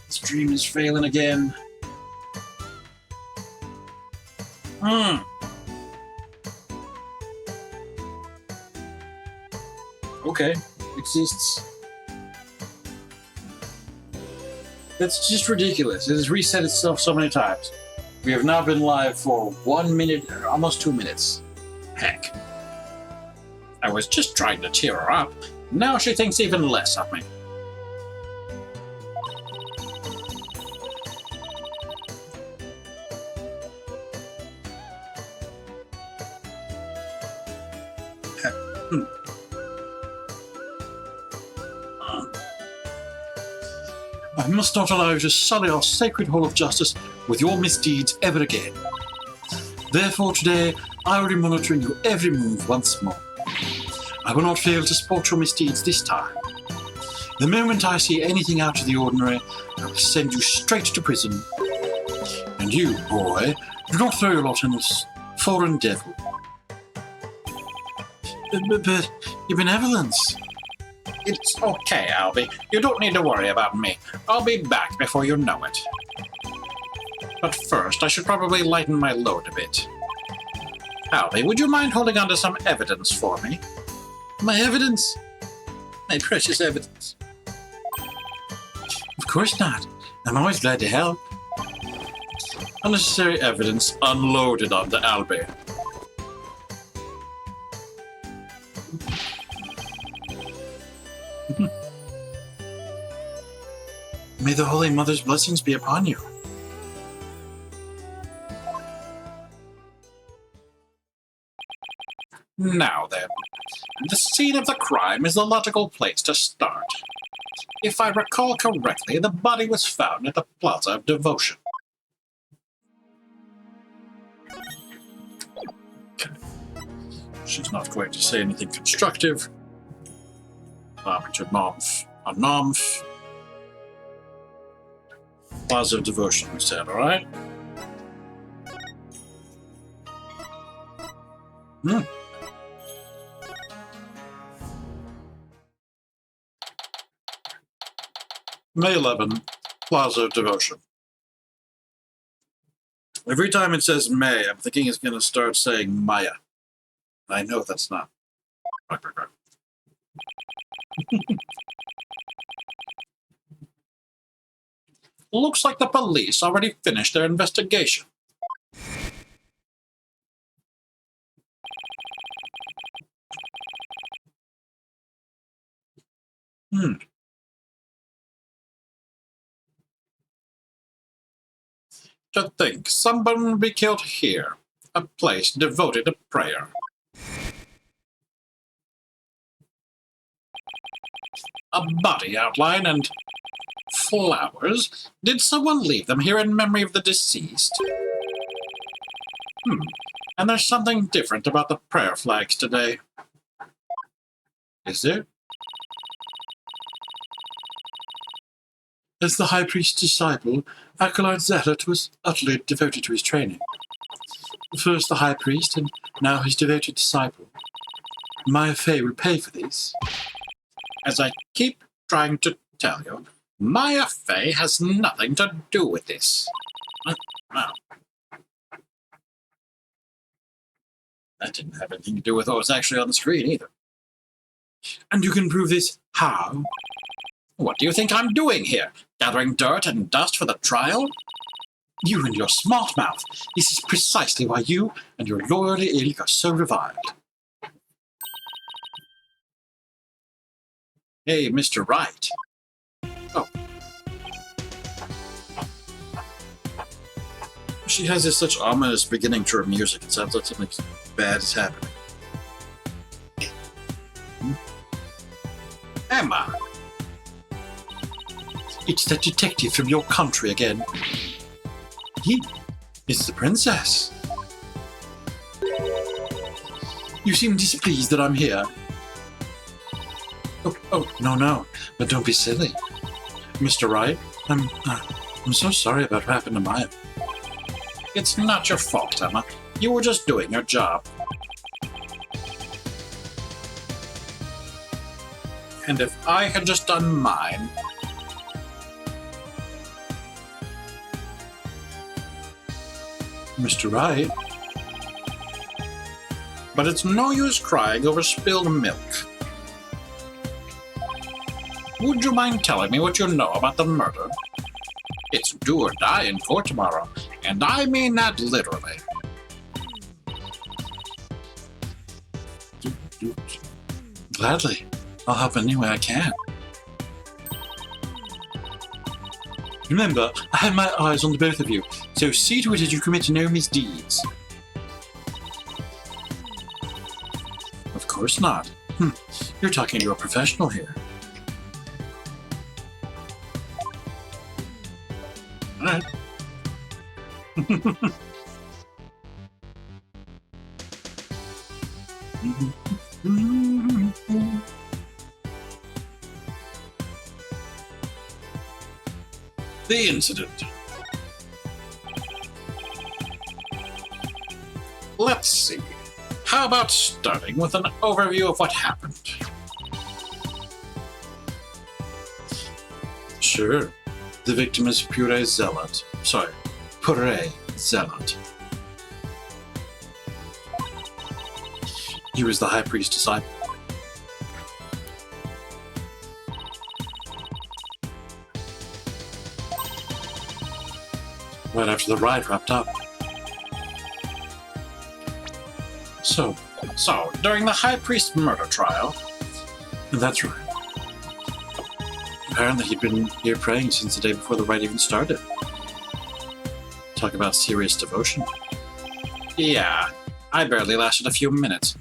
Stream is failing again. Okay, exists. That's just ridiculous. It has reset itself so many times. We have now been live for 1 minute, almost 2 minutes. Heck. I was just trying to cheer her up. Now she thinks even less of me. I must not allow you to sully our sacred hall of justice with your misdeeds ever again. Therefore today, I will be monitoring your every move once more. I will not fail to spot your misdeeds this time. The moment I see anything out of the ordinary, I will send you straight to prison. And you, boy, do not throw your lot in this foreign devil. But your benevolence... It's okay, Albie. You don't need to worry about me. I'll be back before you know it. But first, I should probably lighten my load a bit. Albie, would you mind holding on to some evidence for me? My evidence? My precious evidence. Of course not. I'm always glad to help. Unnecessary evidence unloaded onto Albie. May the Holy Mother's blessings be upon you. Now then, the scene of the crime is the logical place to start. If I recall correctly, the body was found at the Plaza of Devotion. She's not going to say anything constructive. Nomf. Plaza of Devotion, we said, alright? May 11, Plaza of Devotion. Every time it says May, I'm thinking it's going to start saying Maya. I know that's not. Looks like the police already finished their investigation. To think someone would be killed here, a place devoted to prayer. A body outline and flowers? Did someone leave them here in memory of the deceased? And there's something different about the prayer flags today. Is there? As the High Priest's disciple, Acolyte Zealot was utterly devoted to his training. First the High Priest, and now his devoted disciple. Maya Fey will pay for this. As I keep trying to tell you, Maya Fey has nothing to do with this. Wow. That didn't have anything to do with what was actually on the screen, either. And you can prove this how? What do you think I'm doing here? Gathering dirt and dust for the trial? You and your smart mouth. This is precisely why you and your loyalty ilk are so reviled. Hey, Mr. Rite. Oh. She has this such ominous beginning to her music. It sounds like something bad is happening. Emma! It's that detective from your country again. It's the princess. You seem displeased that I'm here. Oh, no, but don't be silly. Mr. Rite, I'm so sorry about what happened to Maya. It's not your fault, Emma. You were just doing your job. And if I had just done mine... Mr. Rite. But it's no use crying over spilled milk. Would you mind telling me what you know about the murder? It's do or die in court tomorrow, and I mean that literally. Gladly. I'll help any way I can. Remember, I had my eyes on the both of you, so see to it as you commit no misdeeds. Of course not. You're talking to a professional here. All right. The incident. Let's see. How about starting with an overview of what happened? Sure. The victim is Pure Zealot. Sorry, Pure Zealot. He was the High Priest disciple. Right after the ride wrapped up. So, during the High Priest murder trial? That's right. Apparently he'd been here praying since the day before the rite even started. Talk about serious devotion. Yeah, I barely lasted a few minutes.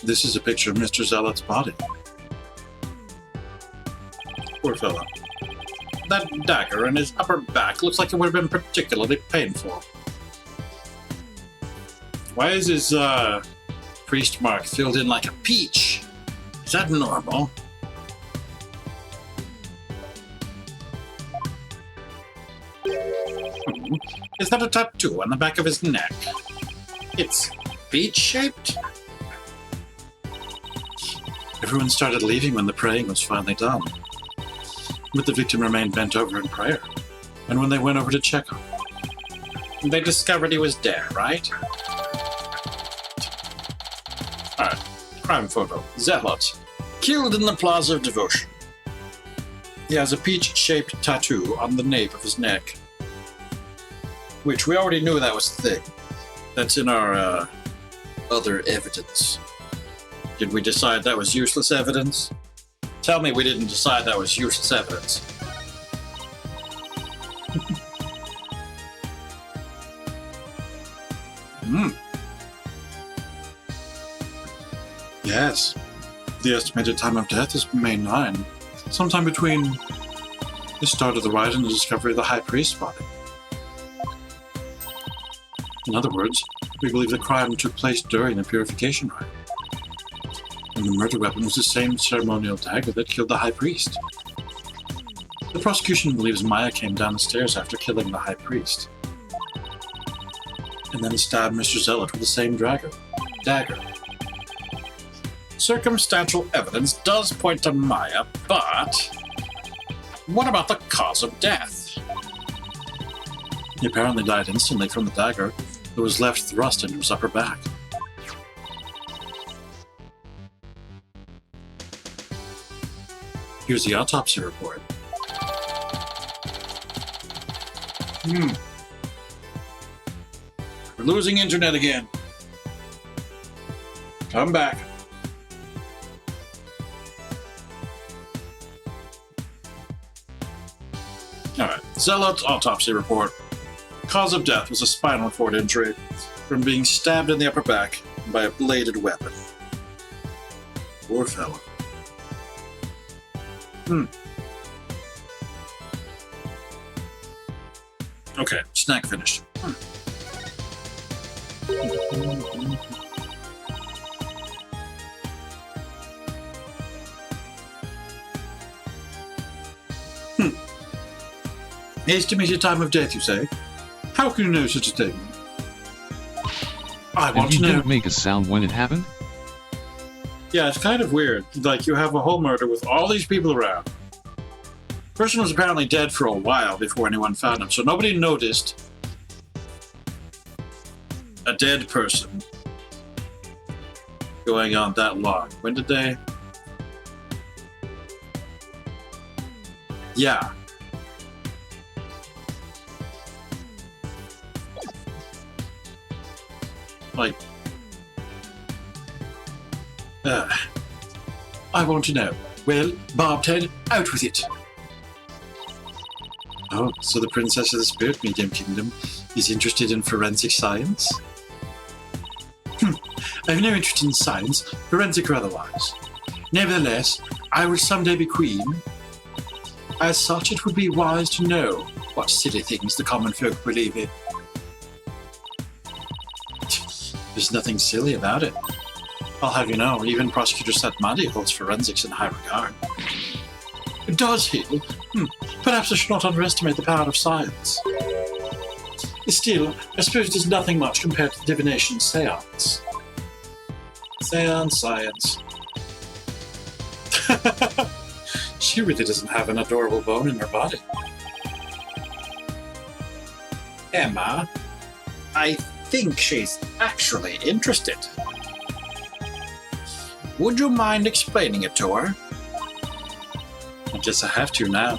This is a picture of Mr. Zealot's body. Poor fellow. That dagger in his upper back looks like it would have been particularly painful. Why is his, priest mark filled in like a peach? Is that normal? Is that a tattoo on the back of his neck? It's peach-shaped? Everyone started leaving when the praying was finally done. But the victim remained bent over in prayer. And when they went over to check on him, they discovered he was dead, right? Alright, crime photo. Zealot. Killed in the Plaza of Devotion. He has a peach-shaped tattoo on the nape of his neck. Which we already knew that was the thing. That's in our, other evidence. Did we decide that was useless evidence? Tell me we didn't decide that was useless evidence. Yes. The estimated time of death is May 9, sometime between the start of the rite and the discovery of the High Priest's body. In other words, we believe the crime took place during the purification rite. And the murder weapon was the same ceremonial dagger that killed the High Priest. The prosecution believes Maya came down the stairs after killing the High Priest, and then stabbed Mr. Zealot with the same dagger. Circumstantial evidence does point to Maya, but what about the cause of death? He apparently died instantly from the dagger that was left thrust into his upper back. Here's the autopsy report. We're losing internet again. Come back. Alright, Zealot's autopsy report. Cause of death was a spinal cord injury from being stabbed in the upper back by a bladed weapon. Poor fellow. Okay, snack finished. Estimated time of death, you say? How can you know such a thing? I want And you to know. didn't make a sound when it happened? Yeah, it's kind of weird. Like, you have a whole murder with all these people around. Person was apparently dead for a while before anyone found him, so nobody noticed a dead person going on that long. When did they? Yeah. Like, I want to know. Well, Bobtail, out with it. Oh, so the Princess of the Spirit Medium Kingdom is interested in forensic science? I have no interest in science, forensic or otherwise. Nevertheless, I will someday be queen. As such, it would be wise to know what silly things the common folk believe in. There's nothing silly about it. I'll have you know, even Prosecutor Satmadi holds forensics in high regard. Does he? Perhaps I should not underestimate the power of science. Still, I suppose it is nothing much compared to divination and seance. Seance, science. She really doesn't have an adorable bone in her body. Emma, I think she's actually interested. Would you mind explaining it to her? I guess I have to now.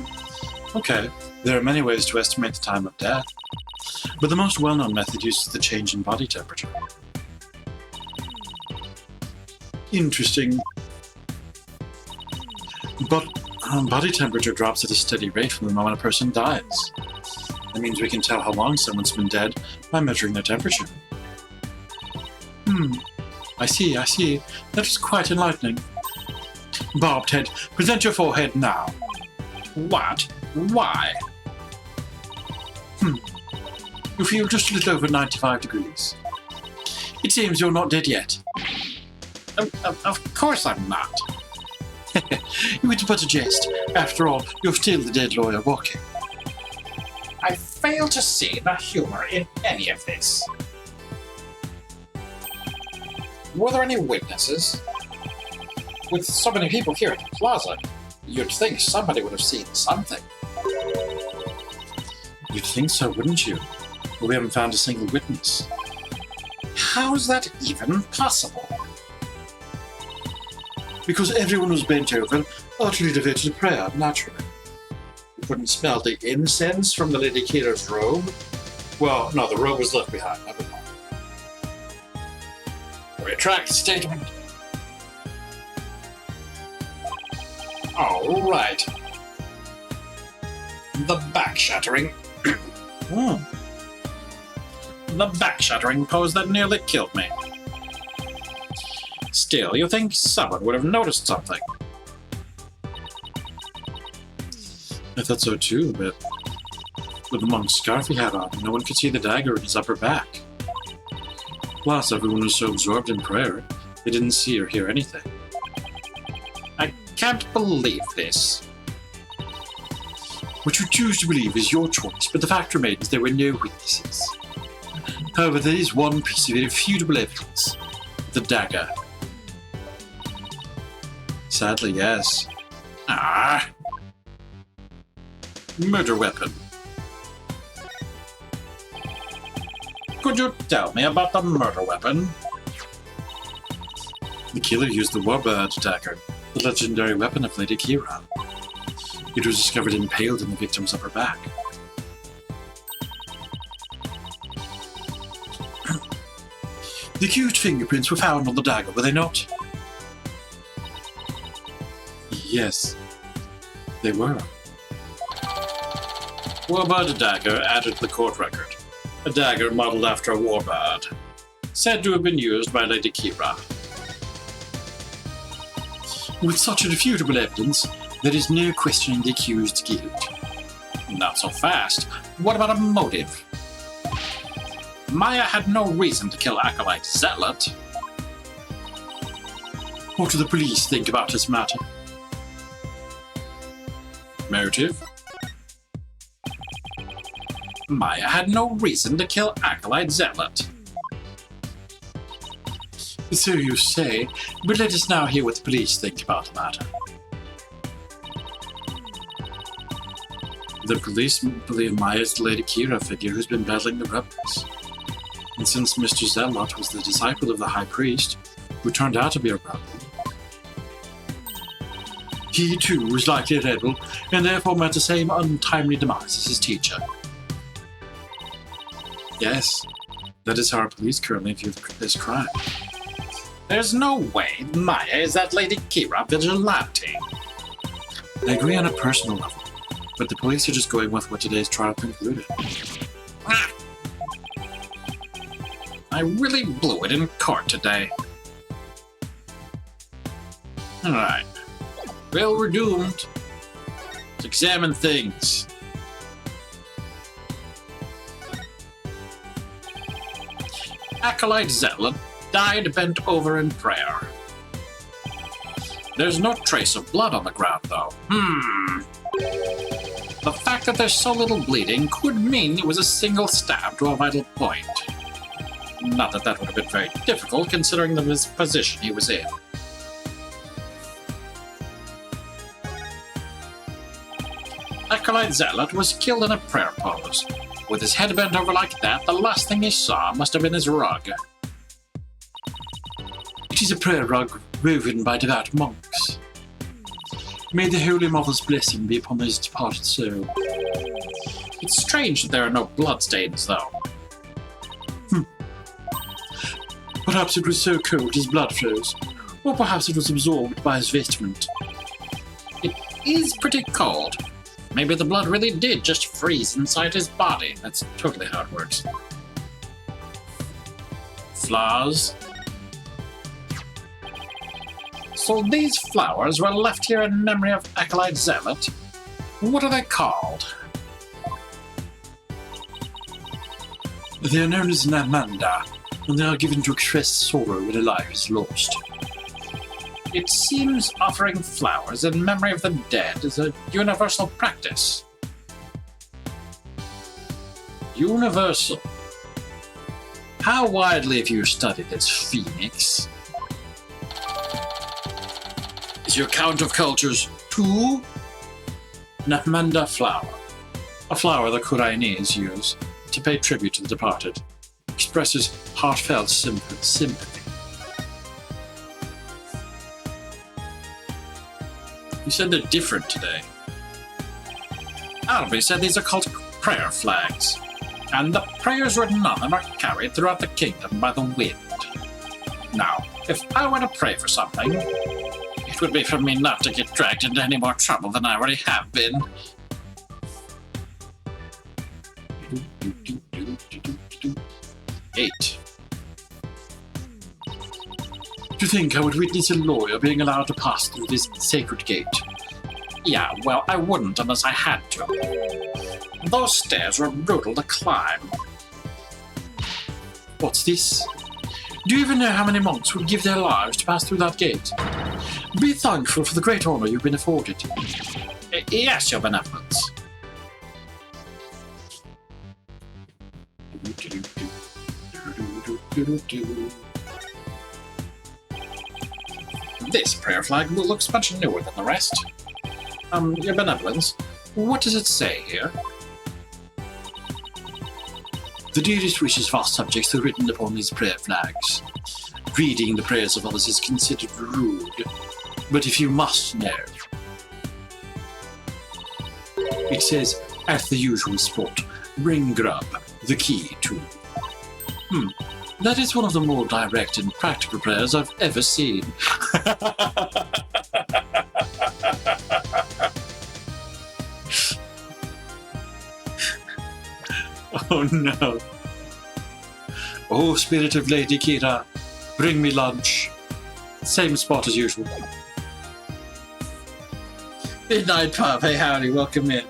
Okay, there are many ways to estimate the time of death, but the most well-known method uses the change in body temperature. Interesting. But body temperature drops at a steady rate from the moment a person dies. That means we can tell how long someone's been dead by measuring their temperature. I see. That is quite enlightening. Bobtail, present your forehead now. What? Why? You feel just a little over 95 degrees. It seems you're not dead yet. Of course I'm not. You were but a jest. After all, you're still the dead lawyer walking. I fail to see the humor in any of this. Were there any witnesses? With so many people here at the plaza, you'd think somebody would have seen something. You'd think so, wouldn't you? But we haven't found a single witness. How's that even possible? Because everyone was bent over, utterly devoted to prayer, naturally. You couldn't smell the incense from the Lady Kira's robe? Well, no, the robe was left behind, never mind. Retract statement. All right. The back-shattering. The back-shattering pose that nearly killed me. Still, you think someone would have noticed something. I thought so too, but with the monk's scarf he had on, no one could see the dagger in his upper back. Plus, everyone was so absorbed in prayer, they didn't see or hear anything. I can't believe this. What you choose to believe is your choice, but the fact remains there were no witnesses. However, there is one piece of irrefutable evidence. The dagger. Sadly, yes. Murder weapon. Could you tell me about the murder weapon? The killer used the Warbird dagger, the legendary weapon of Lady Kira. It was discovered impaled in the victim's upper back. The accused fingerprints were found on the dagger, were they not? Yes, they were. Warbird dagger added to the court record. A dagger modeled after a warbird, said to have been used by Lady Kira. With such irrefutable evidence, there is no questioning the accused's guilt. Not so fast. What about a motive? Maya had no reason to kill Acolyte Zealot. What do the police think about this matter? Motive? Maya had no reason to kill Acolyte Zealot. So you say, but let us now hear what the police think about the matter. The police believe Maya is the Lady Kira figure who's been battling the rebels. And since Mr. Zealot was the disciple of the High Priest, who turned out to be a rebel, he too was likely a rebel, and therefore met the same untimely demise as his teacher. Yes, that is how our police currently view this crime. There's no way Maya is that Lady Kira vigilante. I agree on a personal level, but the police are just going with what today's trial concluded. I really blew it in court today. Alright. Well, we're doomed. Let's examine things. Acolyte Zealot died bent over in prayer. There's no trace of blood on the ground, though. The fact that there's so little bleeding could mean it was a single stab to a vital point. Not that that would have been very difficult, considering the position he was in. Acolyte Zealot was killed in a prayer pose. With his head bent over like that, the last thing he saw must have been his rug. It is a prayer rug woven by devout monks. May the Holy Mother's blessing be upon his departed soul. It's strange that there are no bloodstains, though. Perhaps it was so cold his blood froze, or perhaps it was absorbed by his vestment. It is pretty cold. Maybe the blood really did just freeze inside his body. That's totally how it works. Flowers. So these flowers were left here in memory of Acolyte Zealot. What are they called? They are known as Namanda, and they are given to express sorrow when a life is lost. It seems offering flowers in memory of the dead is a universal practice. Universal. How widely have you studied this, Phoenix? Is your count of cultures 2? Namanda flower. A flower the Kurainis use to pay tribute to the departed. Expresses heartfelt sympathy. You said they're different today. Albie said these are called prayer flags, and the prayers written on them are carried throughout the kingdom by the wind. Now, if I were to pray for something, it would be for me not to get dragged into any more trouble than I already have been. Eight. To think I would witness a lawyer being allowed to pass through this sacred gate. Yeah, well, I wouldn't unless I had to. Those stairs were brutal to climb. What's this? Do you even know how many monks would give their lives to pass through that gate? Be thankful for the great honor you've been afforded. Yes, your benevolence. This prayer flag looks much newer than the rest. Your benevolence, what does it say here? The dearest wishes of our subjects are written upon these prayer flags. Reading the prayers of others is considered rude, but if you must know, it says, at the usual spot, bring grub, the key to. That is one of the more direct and practical prayers I've ever seen. Oh no. Oh, spirit of Lady Kira, bring me lunch. Same spot as usual. Midnight Pub, hey howdy, welcome in.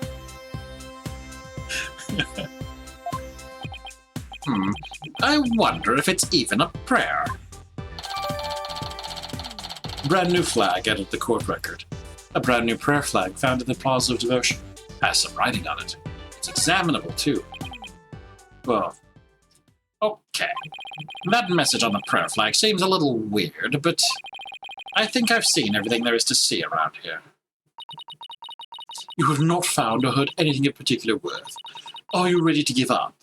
I wonder if it's even a prayer. Brand new flag added to the court record. A brand new prayer flag found in the Plaza of Devotion. Has some writing on it. It's examinable too. Well, okay. That message on the prayer flag seems a little weird, but I think I've seen everything there is to see around here. You have not found or heard anything of particular worth. Are you ready to give up?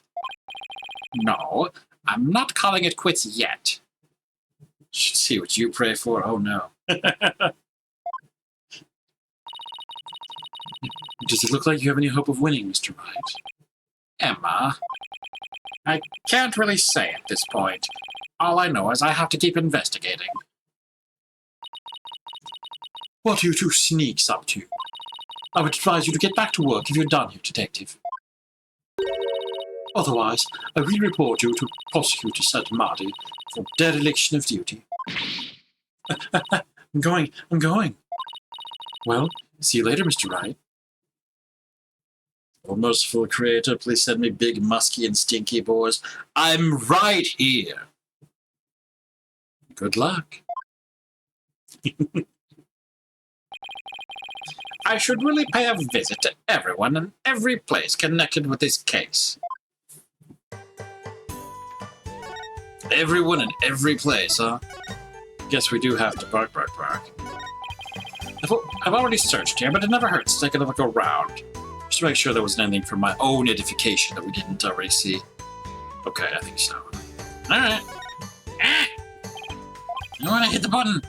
No, I'm not calling it quits yet. Should see what you pray for. Oh no. Does it look like you have any hope of winning, Mr. Wright? Emma, I can't really say at this point. All I know is I have to keep investigating. What are you two sneaks up to? I would advise you to get back to work if you're done here, Detective. Otherwise, I will report you to Prosecutor Sadmadi for dereliction of duty. I'm going. Well, see you later, Mr. Wright. Oh, merciful Creator, please send me big, musky, and stinky boars. I'm right here. Good luck. I should really pay a visit to everyone and every place connected with this case. Everyone in every place, huh? Guess we do have to bark. I've already searched here, but it never hurts to take a look around. Just to make sure there wasn't anything for my own edification that we didn't already see. Okay, I think so. Alright. Ah! I want to hit the button.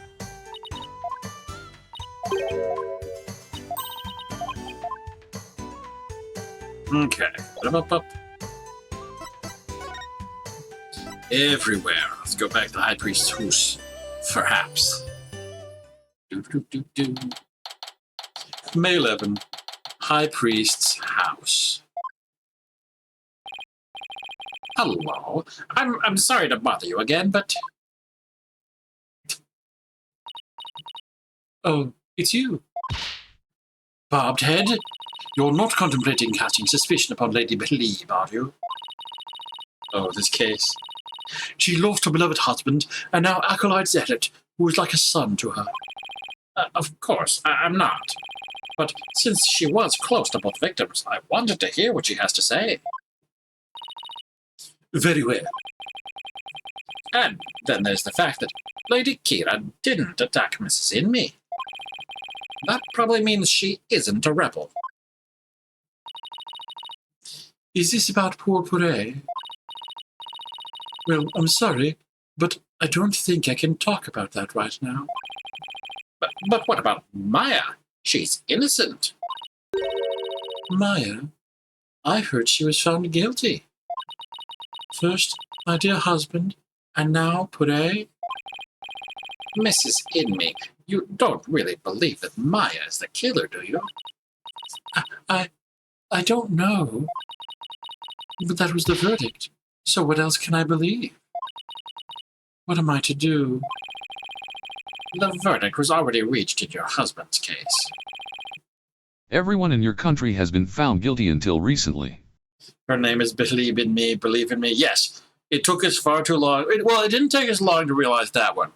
Okay. Up. Everywhere. Let's go back to the High Priest's house. Perhaps. May 11. High Priest's house. Hello. I'm sorry to bother you again, but... Oh, it's you. Barbed head? You're not contemplating casting suspicion upon Lady Believe, are you? Oh, this case. She lost her beloved husband, and now acolyte Zealot, who is like a son to her. Of course, I'm not. But since she was close to both victims, I wanted to hear what she has to say. Very well. And then there's the fact that Lady Kira didn't attack Mrs. Inme. That probably means she isn't a rebel. Is this about poor Puree? Well, I'm sorry, but I don't think I can talk about that right now. But what about Maya? She's innocent. Maya? I heard she was found guilty. First, my dear husband, and now Puree? Mrs. Inme, you don't really believe that Maya is the killer, do you? I don't know. But that was the verdict. So what else can I believe? What am I to do? The verdict was already reached in your husband's case. Everyone in your country has been found guilty until recently. Her name is Believe in Me. Yes, it took us far too long. It didn't take us long to realize that one.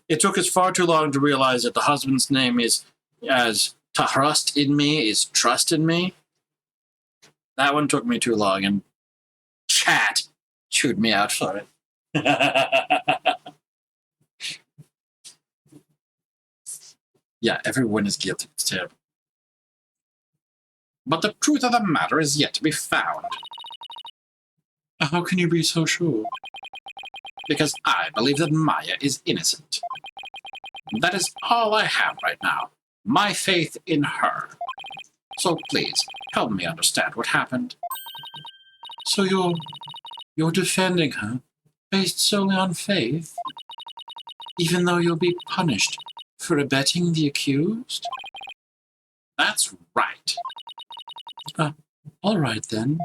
It took us far too long to realize that the husband's name is as trust in me is trust in me. That one took me too long, and chat chewed me out for it. Yeah, everyone is guilty. It's terrible. But the truth of the matter is yet to be found. How can you be so sure? Because I believe that Maya is innocent. That is all I have right now. My faith in her. So please, help me understand what happened. So you're defending her, based solely on faith? Even though you'll be punished for abetting the accused? That's right. All right then.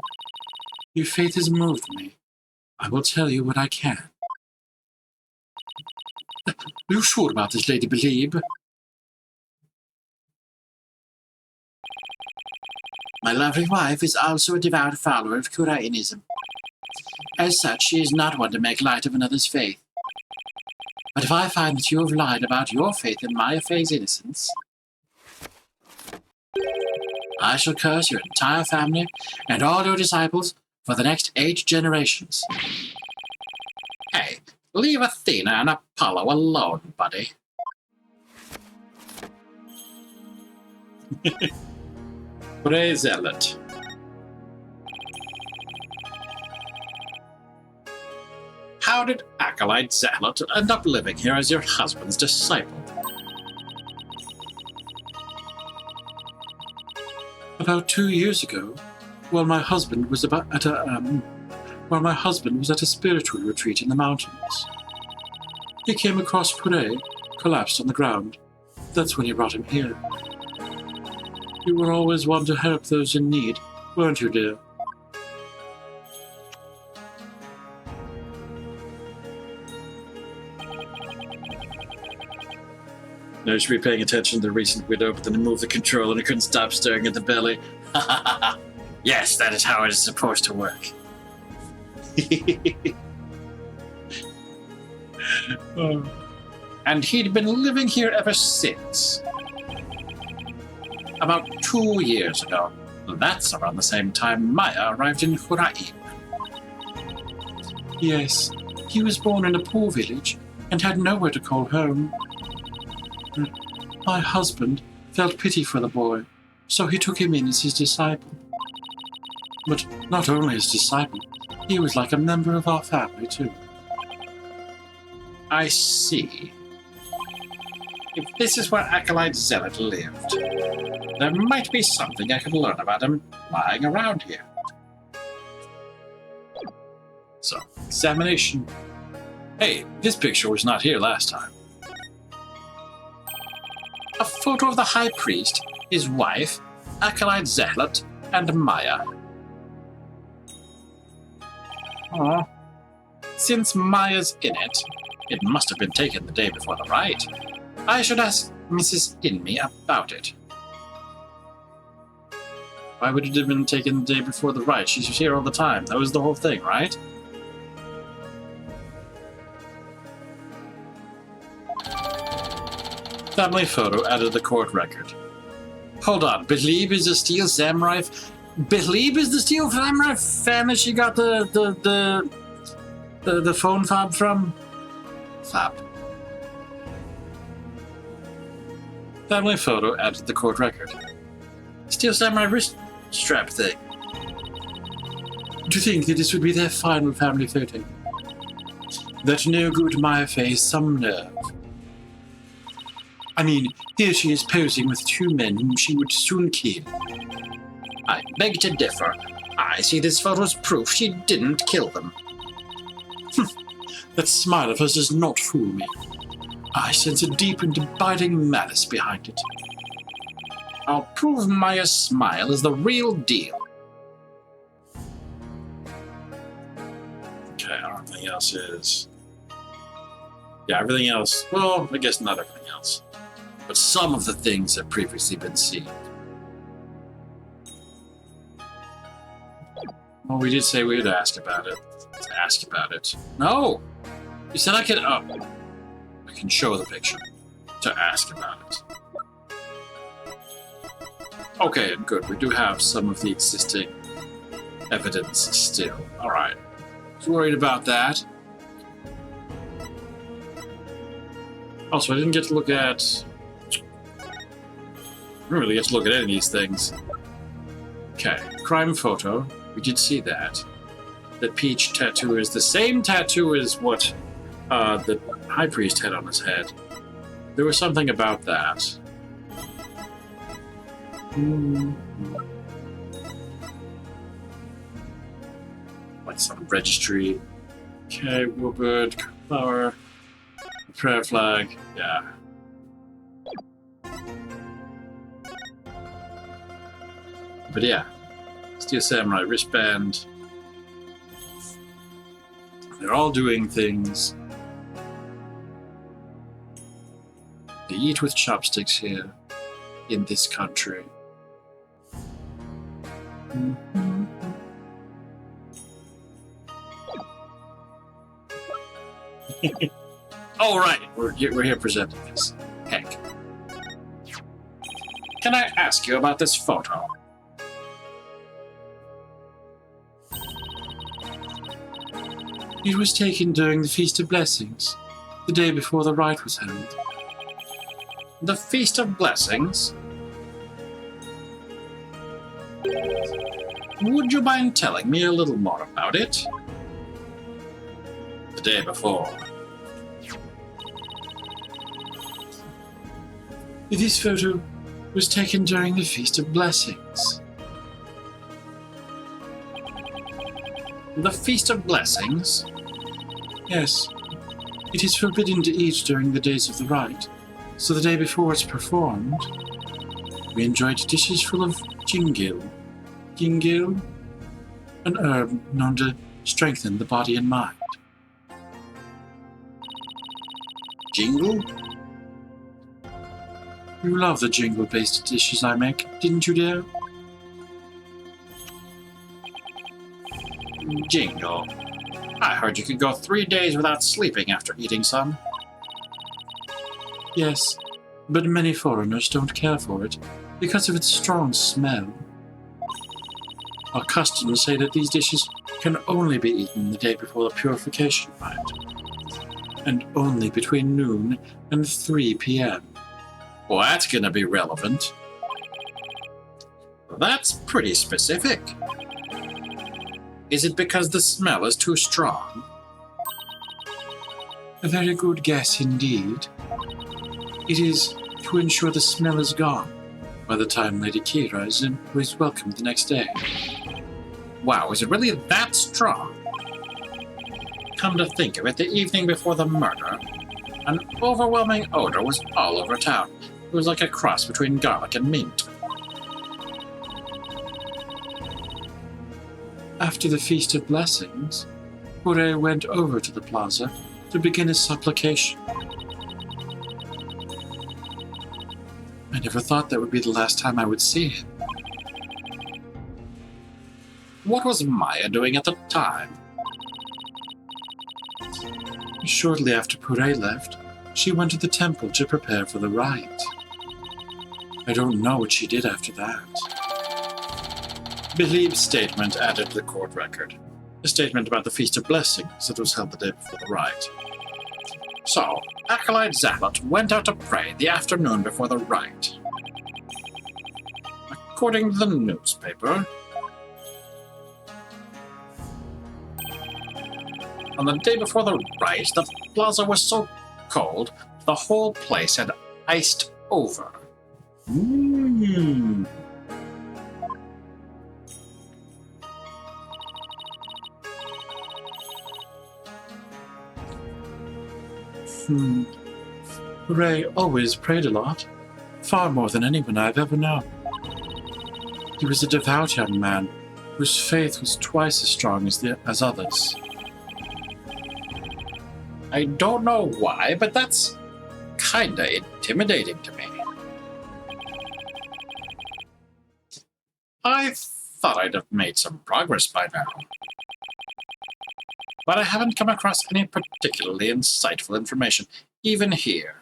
Your faith has moved me. I will tell you what I can. Are you sure about this, Lady Believe? My lovely wife is also a devout follower of Kurainism. As such, she is not one to make light of another's faith. But if I find that you have lied about your faith in Maya Fey's innocence, I shall curse your entire family and all your disciples for the next 8 generations. Hey, Leave Athena and Apollo alone, buddy. Pray Zealot. How did Acolyte Zealot end up living here as your husband's disciple? About 2 years ago, while my husband was at a spiritual retreat in the mountains, he came across Puree, collapsed on the ground. That's when he brought him here. You were always one to help those in need, weren't you, dear? No, you should be paying attention to the recent widow, but then he moved the control and he couldn't stop staring at the belly. Yes, that is how it is supposed to work. And he'd been living here ever since. About 2 years ago. That's around the same time Maya arrived in Rite. Yes, he was born in a poor village and had nowhere to call home. My husband felt pity for the boy, so he took him in as his disciple. But not only his disciple, he was like a member of our family, too. I see. If this is where Acolyte Zealot lived, there might be something I could learn about him lying around here. So, examination. Hey, this picture was not here last time. A photo of the High Priest, his wife, Acolyte Zealot, and Maya. Aw. Since Maya's in it, it must have been taken the day before the rite. I should ask Mrs. Inme about it. Why would it have been taken the day before the rite? She's here all the time. That was the whole thing, right? Family photo added to the court record. Hold on, Believe is the Steel Samurai. Believe is the Steel Samurai family she got the phone fob from? Fob. Family photo added to the court record. Steel Samurai wrist strap thing. Do you think that this would be their final family photo? That no good Maya faced some nerve. I mean, here she is posing with 2 men whom she would soon kill. I beg to differ. I see this photo as proof she didn't kill them. That smile of hers does not fool me. I sense a deep and abiding malice behind it. I'll prove Maya's smile is the real deal. Okay, everything else is... Yeah, everything else... Well, I guess not everything else. But some of the things have previously been seen. Well, we did say we would ask about it. Let's ask about it. No! You said I could... Oh. I can show the picture. To ask about it. Okay, good. We do have some of the existing evidence still. Alright. I was worried about that. Also, I didn't get to look at... I didn't really get to look at any of these things. Okay, crime photo. We did see that. The peach tattoo is the same tattoo as what the High Priest had on his head. There was something about that. Like some registry. Okay, woodbird, flower, prayer flag, yeah. But yeah, Steel Samurai wristband. They're all doing things. They eat with chopsticks here, in this country. All right, we're here presenting this. Hank, can I ask you about this photo? It was taken during the Feast of Blessings, the day before the rite was held. The Feast of Blessings? Would you mind telling me a little more about it? The day before. This photo was taken during the Feast of Blessings. The Feast of Blessings? Yes, it is forbidden to eat during the days of the rite, so the day before it's performed, we enjoyed dishes full of jingil. Jingil? An herb known to strengthen the body and mind. Jingle? You love the jingle-based dishes I make, didn't you, dear? Jingle. I heard you could go 3 days without sleeping after eating some. Yes, but many foreigners don't care for it because of its strong smell. Our customs say that these dishes can only be eaten the day before the purification rite, and only between noon and 3 p.m. Well, that's gonna be relevant. That's pretty specific. Is it because the smell is too strong? A very good guess indeed. It is to ensure the smell is gone by the time Lady Kira is welcomed the next day. Wow, is it really that strong? Come to think of it, the evening before the murder, an overwhelming odor was all over town. It was like a cross between garlic and mint. After the Feast of Blessings, Ure went over to the plaza to begin his supplication. I never thought that would be the last time I would see him. What was Maya doing at the time? Shortly after Puree left, she went to the temple to prepare for the rite. I don't know what she did after that. Believed statement added to the court record. A statement about the Feast of Blessings that was held the day before the rite. So, Acolyte Zealot went out to pray the afternoon before the rite. According to the newspaper, on the day before the rite, the plaza was so cold, the whole place had iced over. Ray always prayed a lot, far more than anyone I've ever known. He was a devout young man whose faith was twice as strong as others. I don't know why, but that's kinda intimidating to me. I thought I'd have made some progress by now. But I haven't come across any particularly insightful information, even here.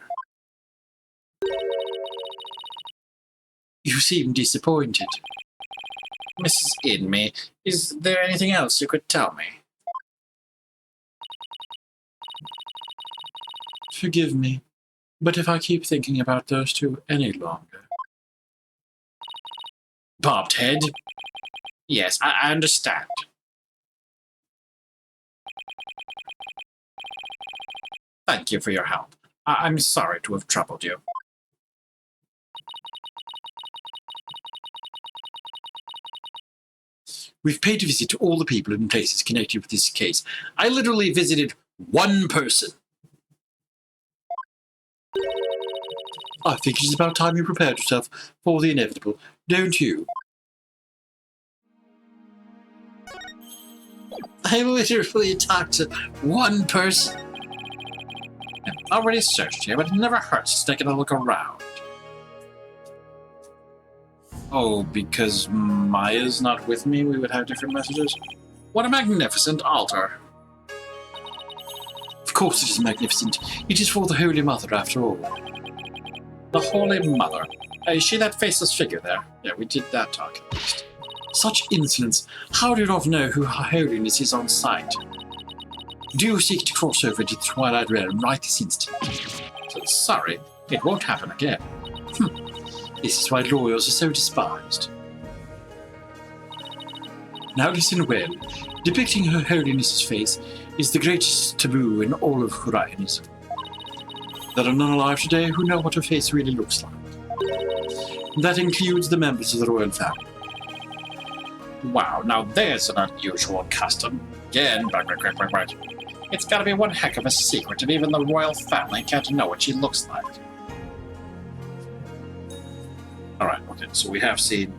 You seem disappointed. Mrs. Inme, is there anything else you could tell me? Forgive me, but if I keep thinking about those two any longer... Bobbed head? Yes, I understand. Thank you for your help. I'm sorry to have troubled you. We've paid a visit to all the people and places connected with this case. I literally visited one person. I think it is about time you prepared yourself for the inevitable, don't you? I literally talked to one person. I've already searched here, but it never hurts to take a look around. Oh, because Maya's not with me, we would have different messages? What a magnificent altar. Of course it is magnificent. It is for the Holy Mother, after all. The Holy Mother. Is she that faceless figure there? Yeah, we did that talk at least. Such insolence! How do you not know who Her Holiness is on site? Do you seek to cross over to the Twilight Realm right this instant? Sorry, it won't happen again. This is why lawyers are so despised. Now listen well. Depicting Her Holiness's face is the greatest taboo in all of Horizon. There are none alive today who know what her face really looks like. That includes the members of the royal family. Wow, now there's an unusual custom. Again, right. It's gotta be one heck of a secret if even the royal family can't know what she looks like. Alright, okay, so we have seen...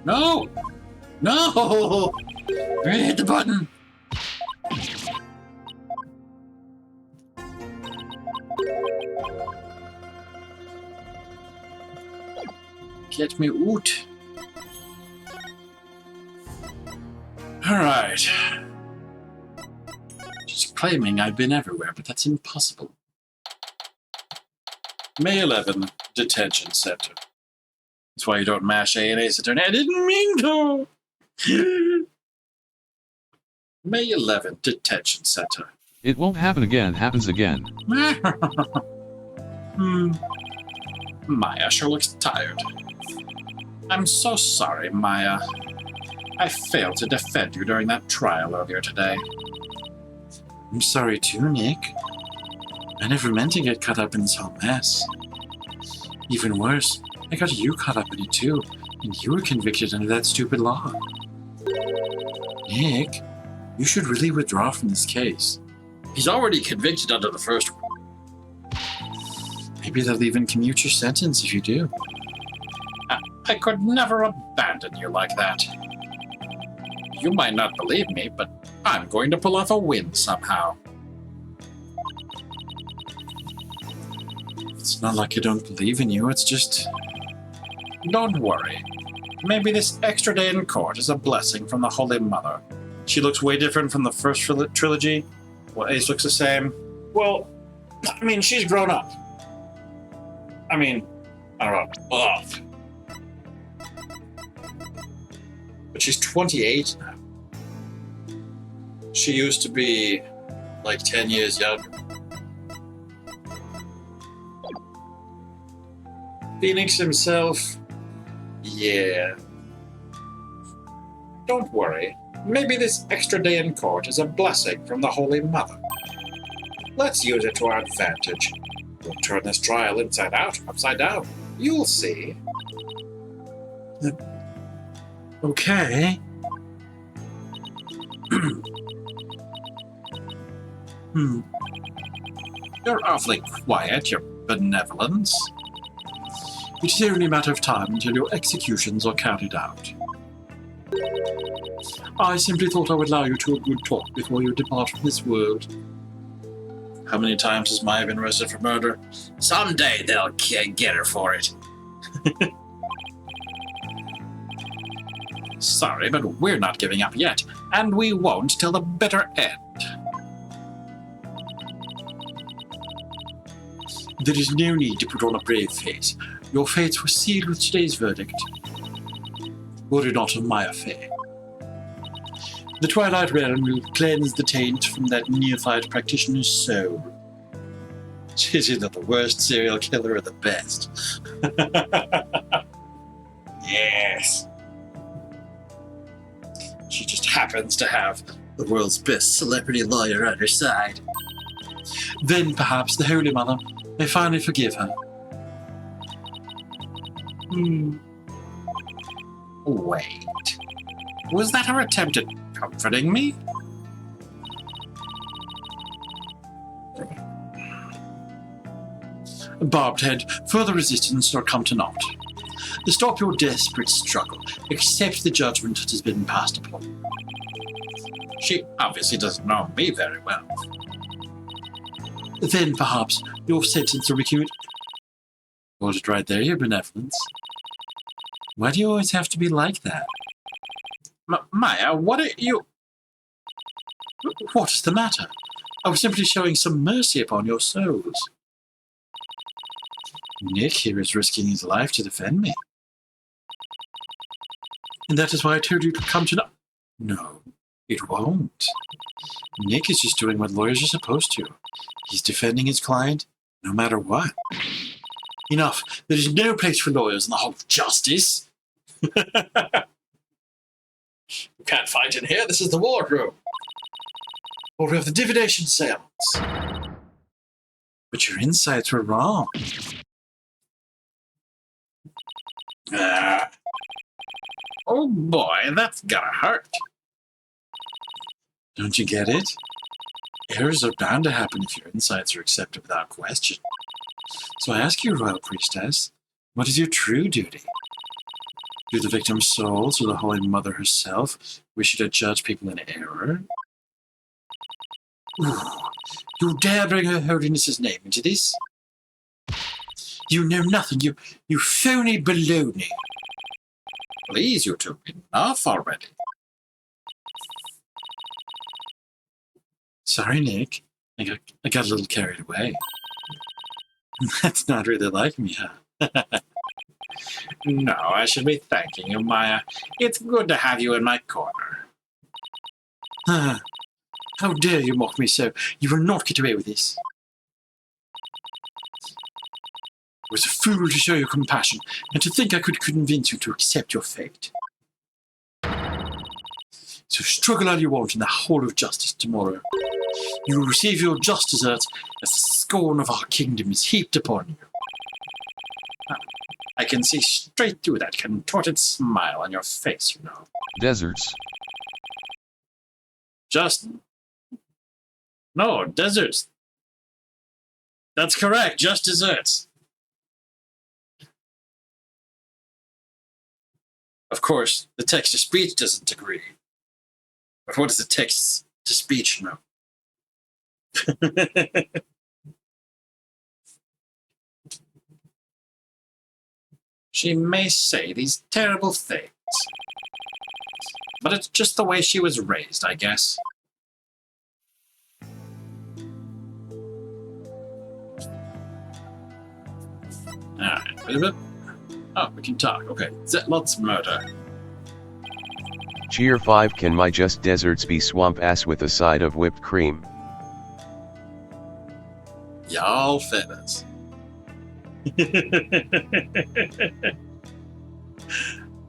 No! No! Hit the button! Get me out. Alright. Just claiming I've been everywhere, but that's impossible. May 11, Detention Center. That's why you don't mash A and A Saturn. I didn't mean to! May 11, Detention Center. It won't happen again, happens again. Maya sure looks tired. I'm so sorry, Maya. I failed to defend you during that trial earlier today. I'm sorry too, Nick. I never meant to get caught up in this whole mess. Even worse, I got you caught up in it too, and you were convicted under that stupid law. Nick, you should really withdraw from this case. He's already convicted under the first one. Maybe they'll even commute your sentence if you do. I could never abandon you like that. You might not believe me, but I'm going to pull off a win somehow. It's not like I don't believe in you, it's just... Don't worry. Maybe this extra day in court is a blessing from the Holy Mother. She looks way different from the first trilogy. Well, Ace looks the same. Well, I mean, she's grown up. I mean, I don't know. Ugh. But she's 28 now. She used to be like 10 years younger. Phoenix himself, yeah. Don't worry. Maybe this extra day in court is a blessing from the Holy Mother. Let's use it to our advantage. We'll turn this trial inside out, upside down. You'll see. Okay. You're awfully quiet, your benevolence. It is only a matter of time until your executions are carried out. I simply thought I would allow you to a good talk before you depart from this world. How many times has Maya been arrested for murder? Someday they'll get her for it. Sorry, but we're not giving up yet, and we won't till the bitter end. There is no need to put on a brave face. Your fates were sealed with today's verdict. Worry not on my affair. The Twilight Realm will cleanse the taint from that neophyte practitioner's soul. She's either the worst serial killer or the best. Yes. She just happens to have the world's best celebrity lawyer on her side. Then perhaps the Holy Mother may finally forgive her. Wait. Was that her attempt at comforting me? Barbed head, further resistance or come to naught. To stop your desperate struggle, accept the judgment that has been passed upon you. She obviously doesn't know me very well. Then perhaps your sentence will be commuted. Hold it right there, your benevolence. Why do you always have to be like that? Maya, what are you... What is the matter? I was simply showing some mercy upon your souls. Nick here is risking his life to defend me. And that is why I told you to come to... No. It won't. Nick is just doing what lawyers are supposed to. He's defending his client no matter what. Enough. There is no place for lawyers in the Hall of Justice. You can't fight in here. This is the wardroom. Or we have the divination seance. But your insights were wrong. Oh boy, that's gotta hurt. Don't you get it? Errors are bound to happen if your insights are accepted without question. So I ask you, Royal Priestess, what is your true duty? Do the victim's souls or the Holy Mother herself wish you to judge people in error? Ooh, you dare bring Her Holiness's name into this? You know nothing, you phony baloney. Please, you two, enough already. Sorry, Nick. I got a little carried away. That's not really like me, huh? No, I should be thanking you, Maya. It's good to have you in my corner. How dare you mock me so? You will not get away with this. I was a fool to show you compassion, and to think I could convince you to accept your fate. So struggle all you want in the Hall of Justice tomorrow. You will receive your just desserts as the scorn of our kingdom is heaped upon you. I can see straight through that contorted smile on your face, you know. Deserts. No, deserts. That's correct, just desserts. Of course, the text-to-speech doesn't agree. But what does the text-to-speech know? She may say these terrible things. But it's just the way she was raised, I guess. Alright, oh, we can talk. Okay, Zetlot's murder. Cheer 5. Can my just desserts be swamp ass with a side of whipped cream? Y'all feathers.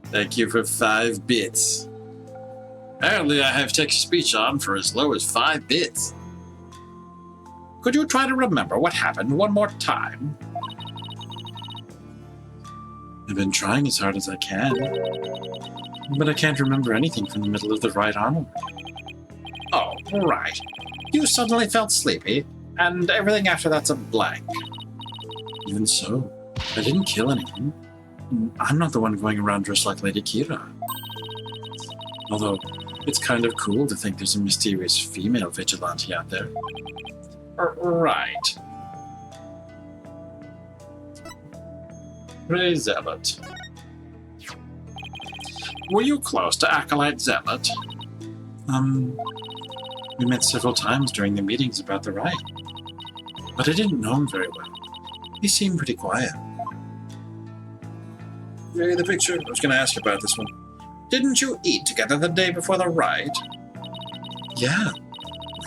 Thank you for 5 bits. Apparently I have text-to-speech on for as low as 5 bits. Could you try to remember what happened one more time? I've been trying as hard as I can, but I can't remember anything from the middle of the right onward. Oh, right. You suddenly felt sleepy, and everything after that's a blank. Even so, I didn't kill anyone. I'm not the one going around dressed like Lady Kira. Although, it's kind of cool to think there's a mysterious female vigilante out there. Right. Ray Zealot. Were you close to Acolyte Zealot? We met several times during the meetings about the Rite, but I didn't know him very well. He seemed pretty quiet. Hey, the picture. I was going to ask you about this one. Didn't you eat together the day before the Rite? Yeah,